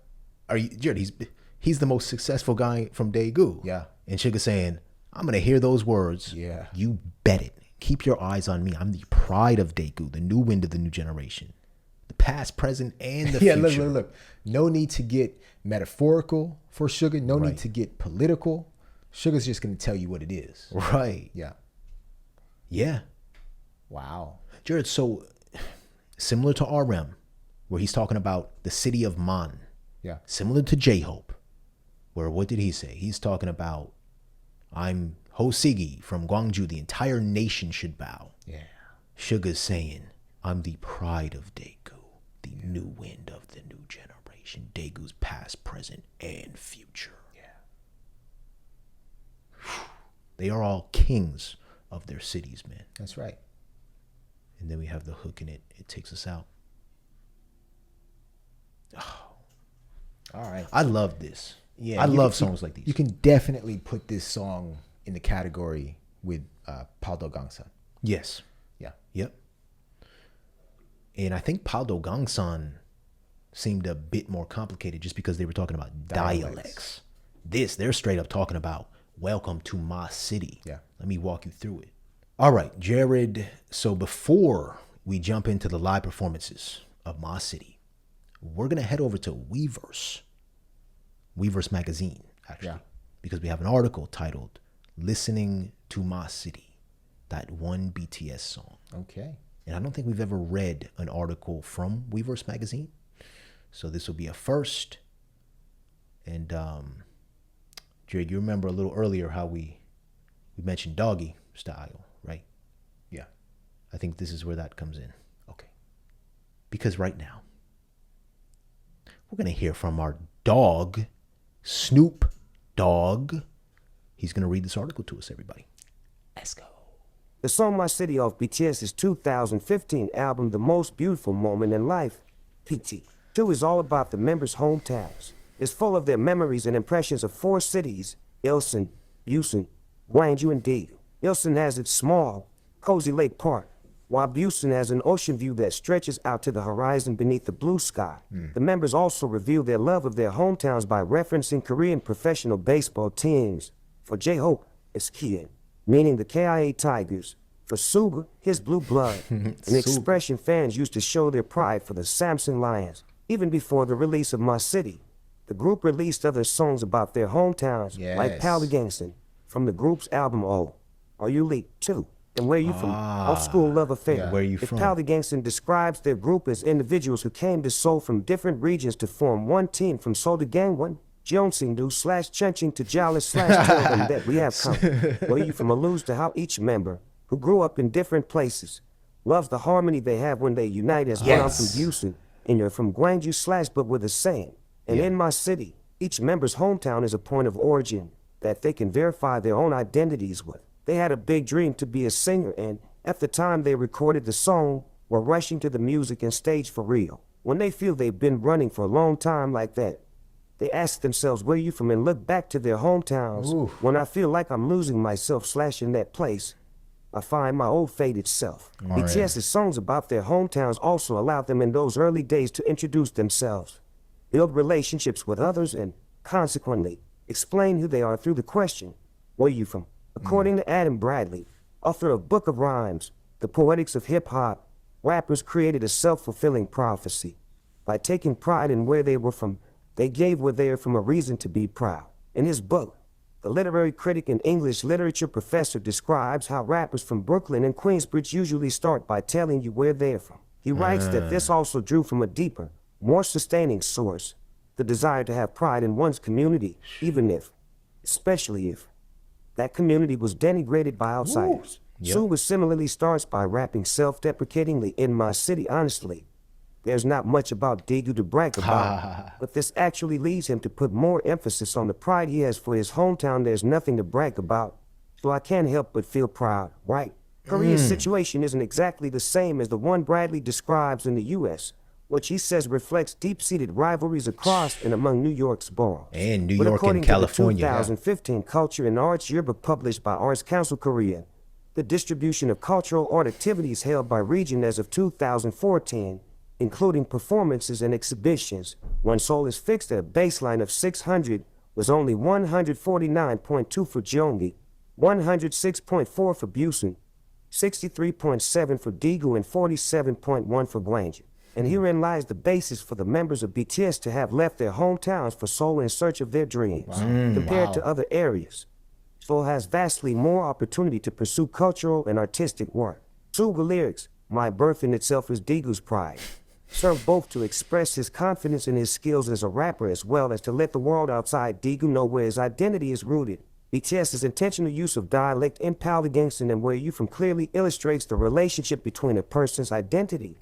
Jared, he's the most successful guy from Daegu. Yeah. And Suga saying, I'm going to hear those words. Yeah. You bet it. Keep your eyes on me. I'm the pride of Daegu, the new wind of the new generation. The past, present, and the Yeah, future. look. No need to get metaphorical for Suga. No Right. need to get political. Suga's just going to tell you what it is. Right. Yeah. Yeah. Wow. Jared, so similar to RM, where he's talking about the city of Man. Yeah. Similar to J-Hope, where what did he say? He's talking about, I'm Hosigi from Gwangju, the entire nation should bow. Yeah. Suga's saying, I'm the pride of Daegu, the new wind of the new generation. Daegu's past, present, and future. Yeah. They are all kings of their cities, man. That's right. And then we have the hook in it. It takes us out. All right. I love this. Yeah. I you love can- songs like these. You can definitely put this song in the category with Paldo Gangsan. Yes. Yeah. Yep. And I think Paldo Gangsan seemed a bit more complicated just because they were talking about dialects. They're straight up talking about welcome to my city. Yeah. Let me walk you through it. All right, Jared. So before we jump into the live performances of my city, we're going to head over to Weverse magazine, actually, Yeah. because we have an article titled Listening to My City, that one BTS song. Okay. And I don't think we've ever read an article from Weverse magazine. So this will be a first. And Drake, you remember a little earlier how we mentioned doggy style, right? Yeah. I think this is where that comes in. Okay. Because right now, we're going to hear from our dog, Snoop Dogg. He's going to read this article to us, everybody. Let's go. The song My City off BTS's 2015 album, The Most Beautiful Moment in Life, PT. 2 is all about the members' hometowns. It's full of their memories and impressions of 4 cities, Ilson, Busan, Gwangju, and Daegu. Ilson has its small, cozy lake park, while Busan has an ocean view that stretches out to the horizon beneath the blue sky. The members also reveal their love of their hometowns by referencing Korean professional baseball teams. For J-Hope, it's Kian, meaning the KIA Tigers. For Suga, his blue blood, an expression fans used to show their pride for the Samson Lions. Even before the release of My City, the group released other songs about their hometowns, like Pally Gangster, from the group's album Oh, Are You Leak 2, and Where You From, Off School Love Affair. Where You From? Pally Gangster describes their group as individuals who came to Seoul from different regions to form one team from Seoul to Gangwon, Jeonsingdo / Chunching to Jialis / Toldom that we have come. Where You From alludes to how each member, who grew up in different places, loves the harmony they have when they unite as well. I'm from Busan, and you're from Gwangju / but we're the same. And in My City, each member's hometown is a point of origin that they can verify their own identities with. They had a big dream to be a singer, and at the time they recorded the song, were rushing to the music and stage for real. When they feel they've been running for a long time like that, they ask themselves, where you from, and look back to their hometowns. When I feel like I'm losing myself / in that place, I find my old faded self. BTS's songs about their hometowns also allowed them in those early days to introduce themselves, build relationships with others, and consequently explain who they are through the question, where you from? According to Adam Bradley, author of Book of Rhymes, The Poetics of Hip Hop, rappers created a self-fulfilling prophecy. By taking pride in where they were from, they gave where they are from a reason to be proud. In his book, the literary critic and English literature professor describes how rappers from Brooklyn and Queensbridge usually start by telling you where they're from. He writes that this also drew from a deeper, more sustaining source, the desire to have pride in one's community, even if, especially if, that community was denigrated by outsiders. Suga similarly starts by rapping self-deprecatingly, in My City, honestly, there's not much about Daegu to brag about, but this actually leads him to put more emphasis on the pride he has for his hometown. There's nothing to brag about, so I can't help but feel proud, right? Korea's situation isn't exactly the same as the one Bradley describes in the U.S., which he says reflects deep-seated rivalries across and among New York's boroughs. And New But York according and to the California. 2015 Culture and Arts Yearbook published by Arts Council Korea, the distribution of cultural art activities held by region as of 2014, including performances and exhibitions, when Seoul is fixed at a baseline of 600, was only 149.2 for Gyeonggi, 106.4 for Busan, 63.7 for Daegu, and 47.1 for Gwangju. And herein lies the basis for the members of BTS to have left their hometowns for Seoul in search of their dreams. Compared to other areas, Seoul has vastly more opportunity to pursue cultural and artistic work. Suga lyrics, My Birth in Itself is Daegu's Pride, serve both to express his confidence in his skills as a rapper as well as to let the world outside Daegu know where his identity is rooted. BTS's intentional use of dialect in Pally Gangsta and Where You From clearly illustrates the relationship between a person's identity,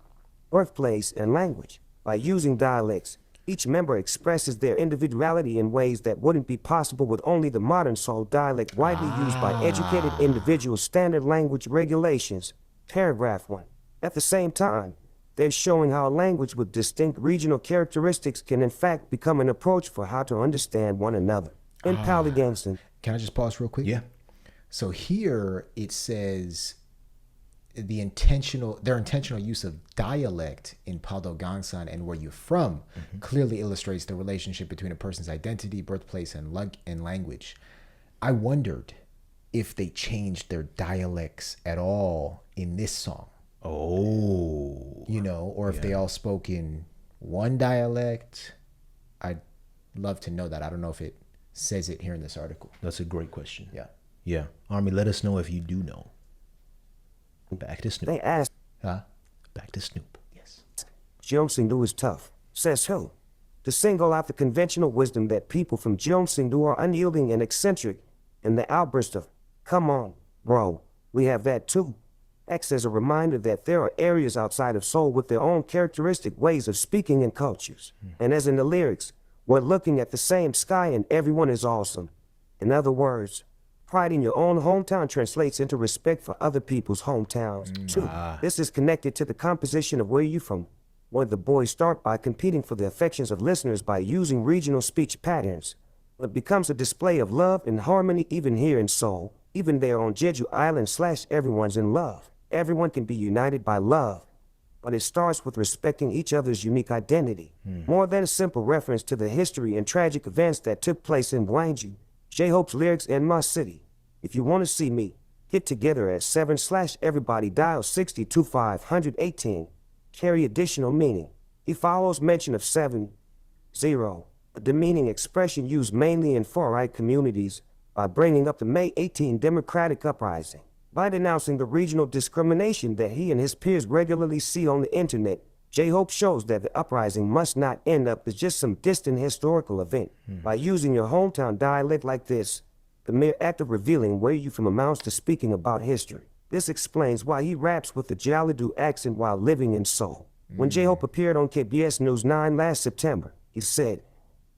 birthplace, and language. By using dialects, each member expresses their individuality in ways that wouldn't be possible with only the modern Seoul dialect widely used by educated individuals. Standard language regulations, paragraph 1. At the same time, they're showing how a language with distinct regional characteristics can in fact become an approach for how to understand one another. In Pally Gangsta, Can I just pause real quick? Yeah. So here it says their intentional use of dialect in Pado Gangsan and Where You're From clearly illustrates the relationship between a person's identity, birthplace, and language. I wondered if they changed their dialects at all in this song. Oh. Or if they all spoke in one dialect. I'd love to know that. I don't know if it says it here in this article. That's a great question. Yeah. Yeah. Army, let us know if you do know. Back to Snoop. They asked, Huh? Back to Snoop. Yes. Jeonsingdo is tough. Says who? To single out the conventional wisdom that people from Jeonsingdo are unyielding and eccentric, and the outburst of, come on, bro, we have that too, acts as a reminder that there are areas outside of Seoul with their own characteristic ways of speaking and cultures. And as in the lyrics, we're looking at the same sky and everyone is awesome. In other words, pride in your own hometown translates into respect for other people's hometowns, too. This is connected to the composition of where you're from, where the boys start by competing for the affections of listeners by using regional speech patterns. It becomes a display of love and harmony even here in Seoul, even there on Jeju Island / everyone's in love. Everyone can be united by love, but it starts with respecting each other's unique identity. More than a simple reference to the history and tragic events that took place in Gwangju, J-Hope's lyrics in my city. If you want to see me, get together at 7/everybody dial 602518. Carry additional meaning. He follows mention of 7-0, a demeaning expression used mainly in far-right communities by bringing up the May 18 Democratic Uprising. By denouncing the regional discrimination that he and his peers regularly see on the internet, J-Hope shows that the uprising must not end up as just some distant historical event. By using your hometown dialect like this, the mere act of revealing where you're from amounts to speaking about history. This explains why he raps with the Jeollado accent while living in Seoul. When J-Hope appeared on KBS News 9 last September, he said,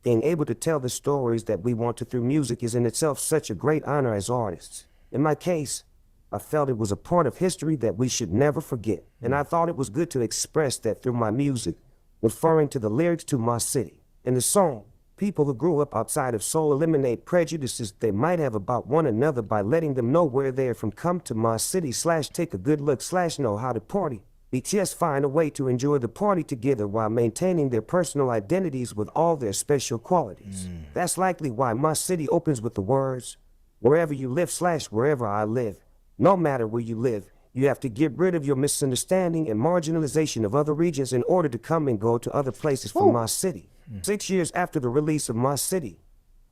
being able to tell the stories that we want to through music is in itself such a great honor as artists. In my case, I felt it was a part of history that we should never forget, and I thought it was good to express that through my music, referring to the lyrics to my city. In the song, people who grew up outside of Seoul eliminate prejudices they might have about one another by letting them know where they're from. Come to my city / take a good look / know how to party. BTS find a way to enjoy the party together while maintaining their personal identities with all their special qualities. That's likely why my city opens with the words, wherever you live / wherever I live. No matter where you live, you have to get rid of your misunderstanding and marginalization of other regions in order to come and go to other places from my city. 6 years after the release of My City,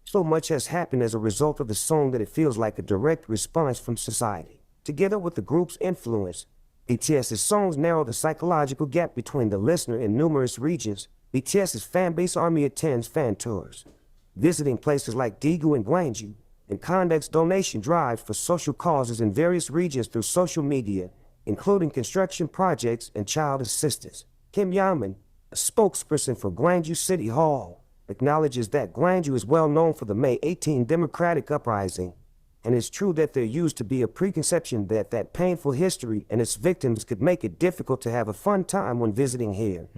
so much has happened as a result of the song that it feels like a direct response from society. Together with the group's influence, BTS's songs narrow the psychological gap between the listener in numerous regions. BTS's fanbase army attends fan tours, visiting places like Daegu and Gwangju, and conducts donation drives for social causes in various regions through social media, including construction projects and child assistance. Kim Yaman, a spokesperson for Gwangju City Hall, acknowledges that Gwangju is well known for the May 18 Democratic Uprising, and it's true that there used to be a preconception that that painful history and its victims could make it difficult to have a fun time when visiting here.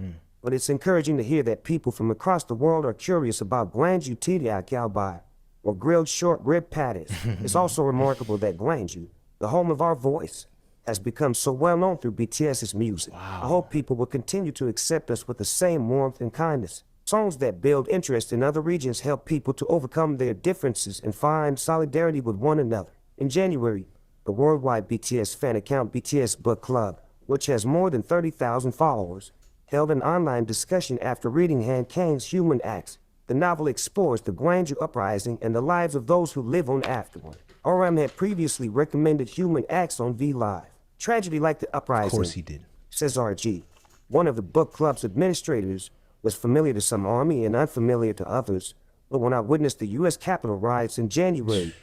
But it's encouraging to hear that people from across the world are curious about Gwangju Tidiak Galbai, or grilled short rib patties. It's also remarkable that Gwangju, the home of our voice, has become so well known through BTS's music. I hope people will continue to accept us with the same warmth and kindness. Songs that build interest in other regions help people to overcome their differences and find solidarity with one another. In January, the worldwide BTS fan account BTS Book Club, which has more than 30,000 followers, held an online discussion after reading Han Kang's Human Acts. The novel explores the Gwangju Uprising and the lives of those who live on afterward. RM had previously recommended Human Acts on V Live. Tragedy like the uprising, Of course he did. says RG. One of the book club's administrators was familiar to some army and unfamiliar to others, but when I witnessed the U.S. Capitol riots in January,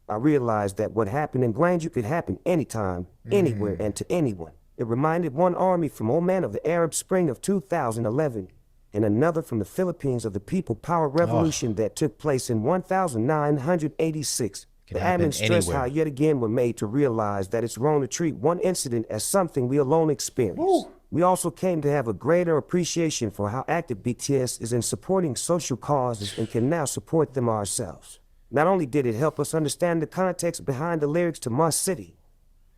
I realized that what happened in Gwangju could happen anytime, anywhere, and to anyone. It reminded one army from Oman of the Arab Spring of 2011, and another from the Philippines of the People Power Revolution that took place in 1986. The admin stressed how yet again we're made to realize that it's wrong to treat one incident as something we alone experience. We also came to have a greater appreciation for how active BTS is in supporting social causes and can now support them ourselves. Not only did it help us understand the context behind the lyrics to My City,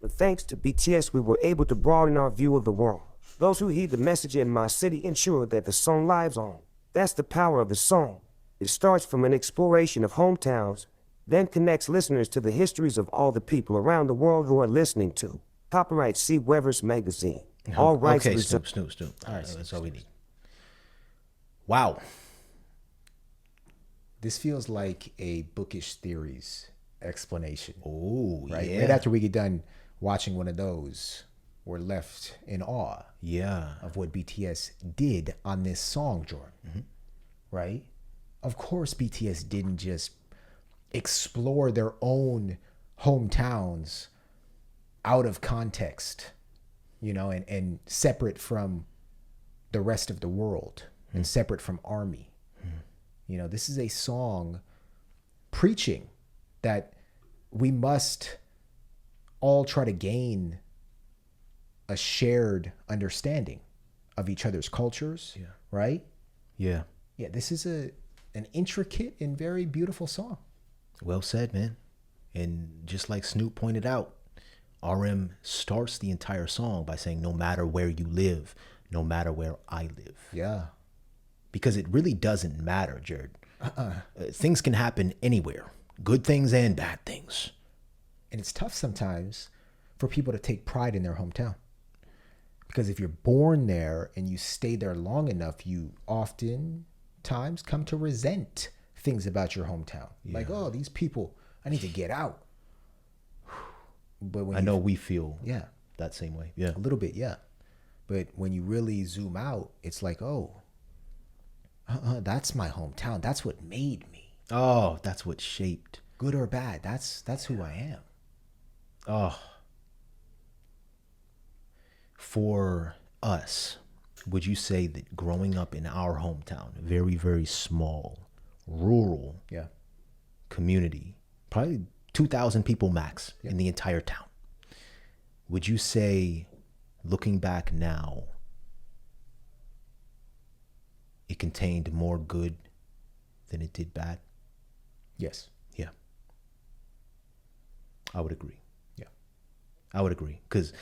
but thanks to BTS we were able to broaden our view of the world. Those who heed the message in My City ensure that the song lives on. That's the power of the song. It starts from an exploration of hometowns, then connects listeners to the histories of all the people around the world who are listening to. Copyright C. Weverse Magazine. All rights Okay, reserved. Snoop. All right, that's all we need. Wow. This feels like a bookish theories explanation. Oh, Right? yeah. Right after we get done watching one of those, were left in awe Yeah. of what BTS did on this song, Jordan. Right? Of course, BTS didn't just explore their own hometowns out of context, and separate from the rest of the world and separate from ARMY. This is a song preaching that we must all try to gain a shared understanding of each other's cultures, right? Yeah. Yeah, this is an intricate and very beautiful song. Well said, man. And just like Snoop pointed out, RM starts the entire song by saying, no matter where you live, no matter where I live. Yeah. Because it really doesn't matter, Jared. Things can happen anywhere, good things and bad things. And it's tough sometimes for people to take pride in their hometown. Because if you're born there and you stay there long enough, you oftentimes come to resent things about your hometown. Like, oh, these people, I need to get out. But when I know we feel yeah, that same way. Yeah. a little bit, yeah. But when you really zoom out, it's like, oh, that's my hometown. That's what made me. Oh, that's what shaped. Good or bad, that's who I am. Oh. For us, would you say that growing up in our hometown, very, very small, rural Yeah. community, probably 2,000 people max in the entire town, would you say, looking back now, it contained more good than it did bad? Yes. Yeah. I would agree. Yeah. I would agree. Because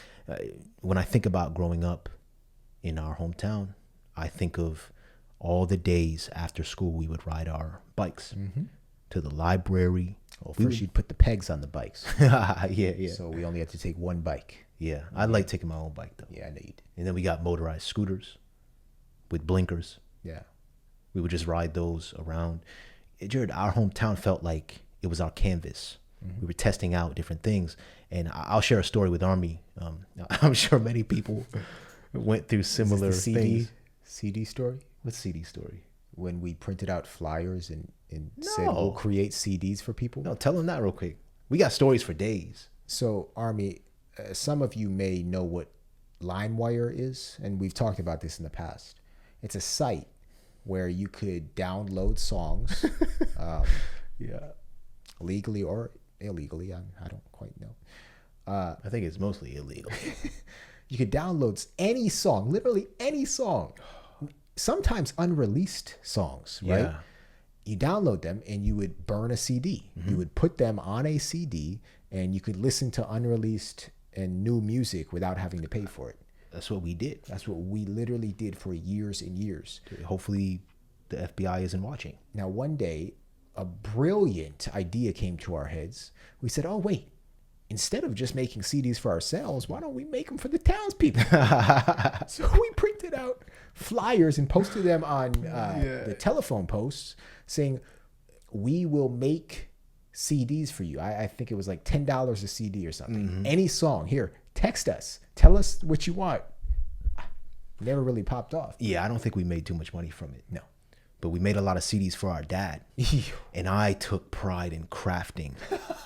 when I think about growing up in our hometown, I think of all the days after school we would ride our bikes to the library. Well, first you'd put the pegs on the bikes. Yeah. So we only had to take one bike. Yeah. I like taking my own bike, though. Yeah, I know you did. And then we got motorized scooters with blinkers. Yeah. We would just ride those around. Jared, our hometown felt like it was our canvas. We were testing out different things. And I'll share a story with Army. I'm sure many people went through similar Is this the things. CD story? What's CD story? When we printed out flyers and said No. we'll create CDs for people. No, tell them that real quick. We got stories for days. So, Army, some of you may know what LimeWire is, and we've talked about this in the past. It's a site where you could download songs legally or illegally. I don't quite know. I think it's mostly illegal. You could download any song, literally any song, sometimes unreleased songs, right? Yeah. You download them and you would burn a CD. You would put them on a CD and you could listen to unreleased and new music without having to pay for it. That's what we did. That's what we literally did for years and years. Hopefully the FBI isn't watching. Now, one day, a brilliant idea came to our heads. We said, oh, wait, instead of just making CDs for ourselves, why don't we make them for the townspeople? So we printed out flyers and posted them on the telephone posts saying, we will make CDs for you. I think it was like $10 a CD or something. Any song. Here, text us. Tell us what you want. Never really popped off. Yeah, I don't think we made too much money from it. No. But we made a lot of CDs for our dad. And I took pride in crafting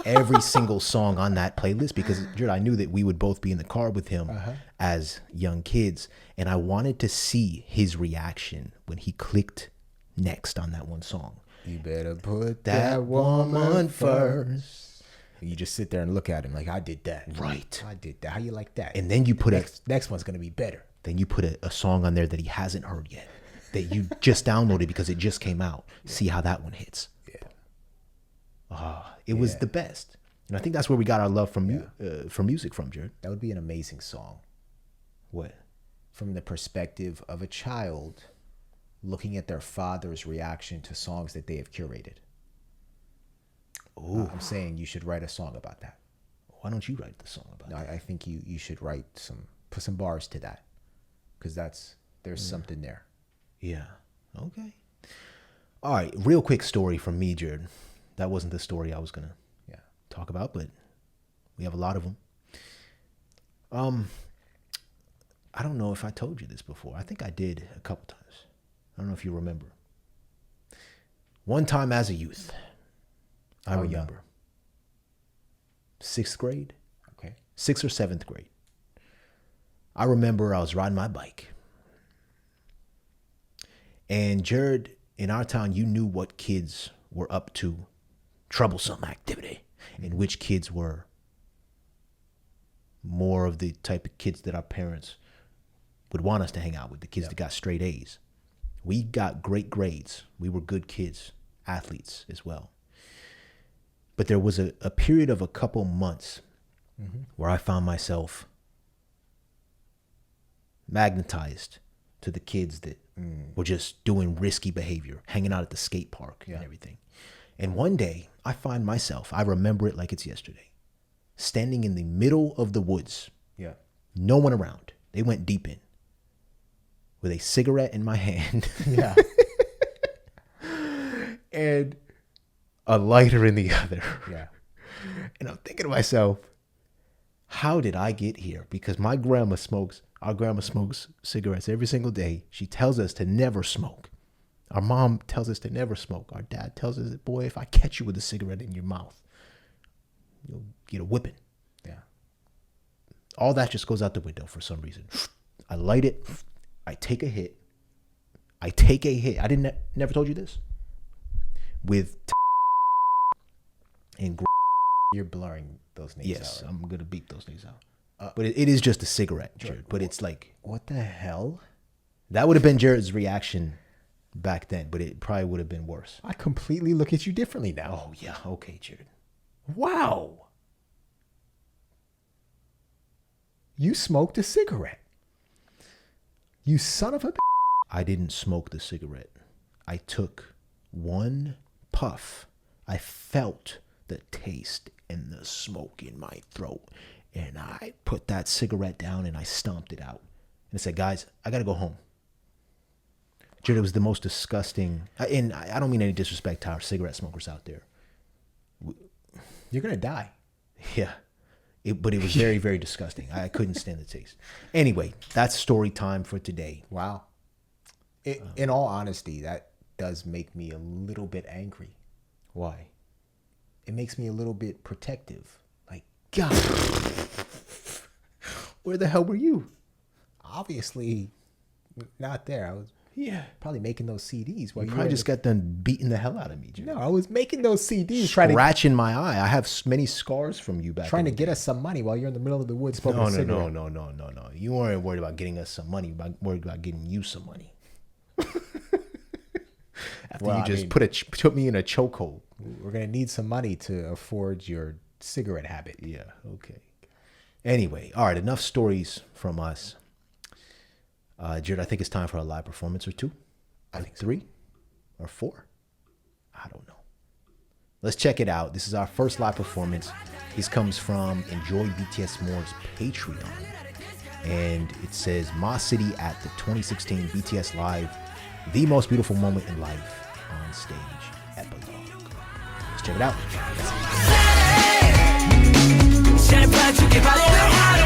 every single song on that playlist because Jared, I knew that we would both be in the car with him as young kids. And I wanted to see his reaction when he clicked next on that one song. You better put that woman first. You just sit there and look at him like, I did that. Right. I did that. How you like that? And then you put next one's going to be better. then you put a song on there that he hasn't heard yet, that you just downloaded because it just came out. See how that one hits. Yeah. It was the best. And I think that's where we got our love from music from, Jared. That would be an amazing song. What? From the perspective of a child looking at their father's reaction to songs that they have curated. I'm saying you should write a song about that. Why don't you write the song about it? I think you should write put some bars to that, because there's something there. Yeah. Okay. All right. Real quick story from me, Jared. That wasn't the story I was going to talk about, but we have a lot of them. I don't know if I told you this before. I think I did a couple times. I don't know if you remember. One time as a youth, I How remember. young? 6th grade, Okay. 6th or 7th grade. I remember I was riding my bike. And Jared, in our town, you knew what kids were up to troublesome activity and which kids were more of the type of kids that our parents would want us to hang out with, the kids that got straight A's. We got great grades. We were good kids, athletes as well. But there was a period of a couple months where I found myself magnetized to the kids that were just doing risky behavior, hanging out at the skate park and everything. And one day I find myself, I remember it like it's yesterday, standing in the middle of the woods. Yeah. No one around. They went deep in with a cigarette in my hand. Yeah. And a lighter in the other. Yeah. And I'm thinking to myself, how did I get here? Because our grandma smokes cigarettes every single day. She tells us to never smoke. Our mom tells us to never smoke. Our dad tells us, boy, if I catch you with a cigarette in your mouth, you'll get a whipping. Yeah. All that just goes out the window for some reason. I light it. I take a hit. I didn't never told you this. With and You're blurring those names yes, out. Right? I'm gonna beat those names out. But it is just a cigarette, Jared. But it's like What the hell? that would have been Jared's reaction back then, but it probably would have been worse. I completely look at you differently now. Oh yeah, okay, Jared. Wow. You smoked a cigarette. You son of a. I didn't smoke the cigarette. I took one puff. I felt the taste and the smoke in my throat. And I put that cigarette down and I stomped it out. And I said, guys, I got to go home. Jared, it was the most disgusting. And I don't mean any disrespect to our cigarette smokers out there. You're gonna die. Yeah. But it was very, very disgusting. I couldn't stand the taste. Anyway, that's story time for today. Wow. In all honesty, that does make me a little bit angry. Why? It makes me a little bit protective. Like, God, Where the hell were you? obviously not there. I was probably making those CDs. While You you probably were just got done beating the hell out of me, Jared. No, I was making those CDs trying Scratching my eye. I have many scars from you back to in the get day. us some money while you're in the middle of the woods smoking No, a no, cigarette. no. You weren't worried about getting us some money. You were worried about getting you some money. After Well, you I just mean- put me in a chokehold. We're gonna need some money to afford your cigarette habit. Yeah, okay. Anyway, all right, enough stories from us. Jared, I think it's time for a live performance or two. I think 3 or 4. I don't know. Let's check it out. This is our first live performance. This comes from Enjoy BTS More's Patreon. And it says, Ma City at the 2016 BTS Live, the most beautiful moment in life on stage, epilogue. Let's check it out. 잘 봐줄게 바래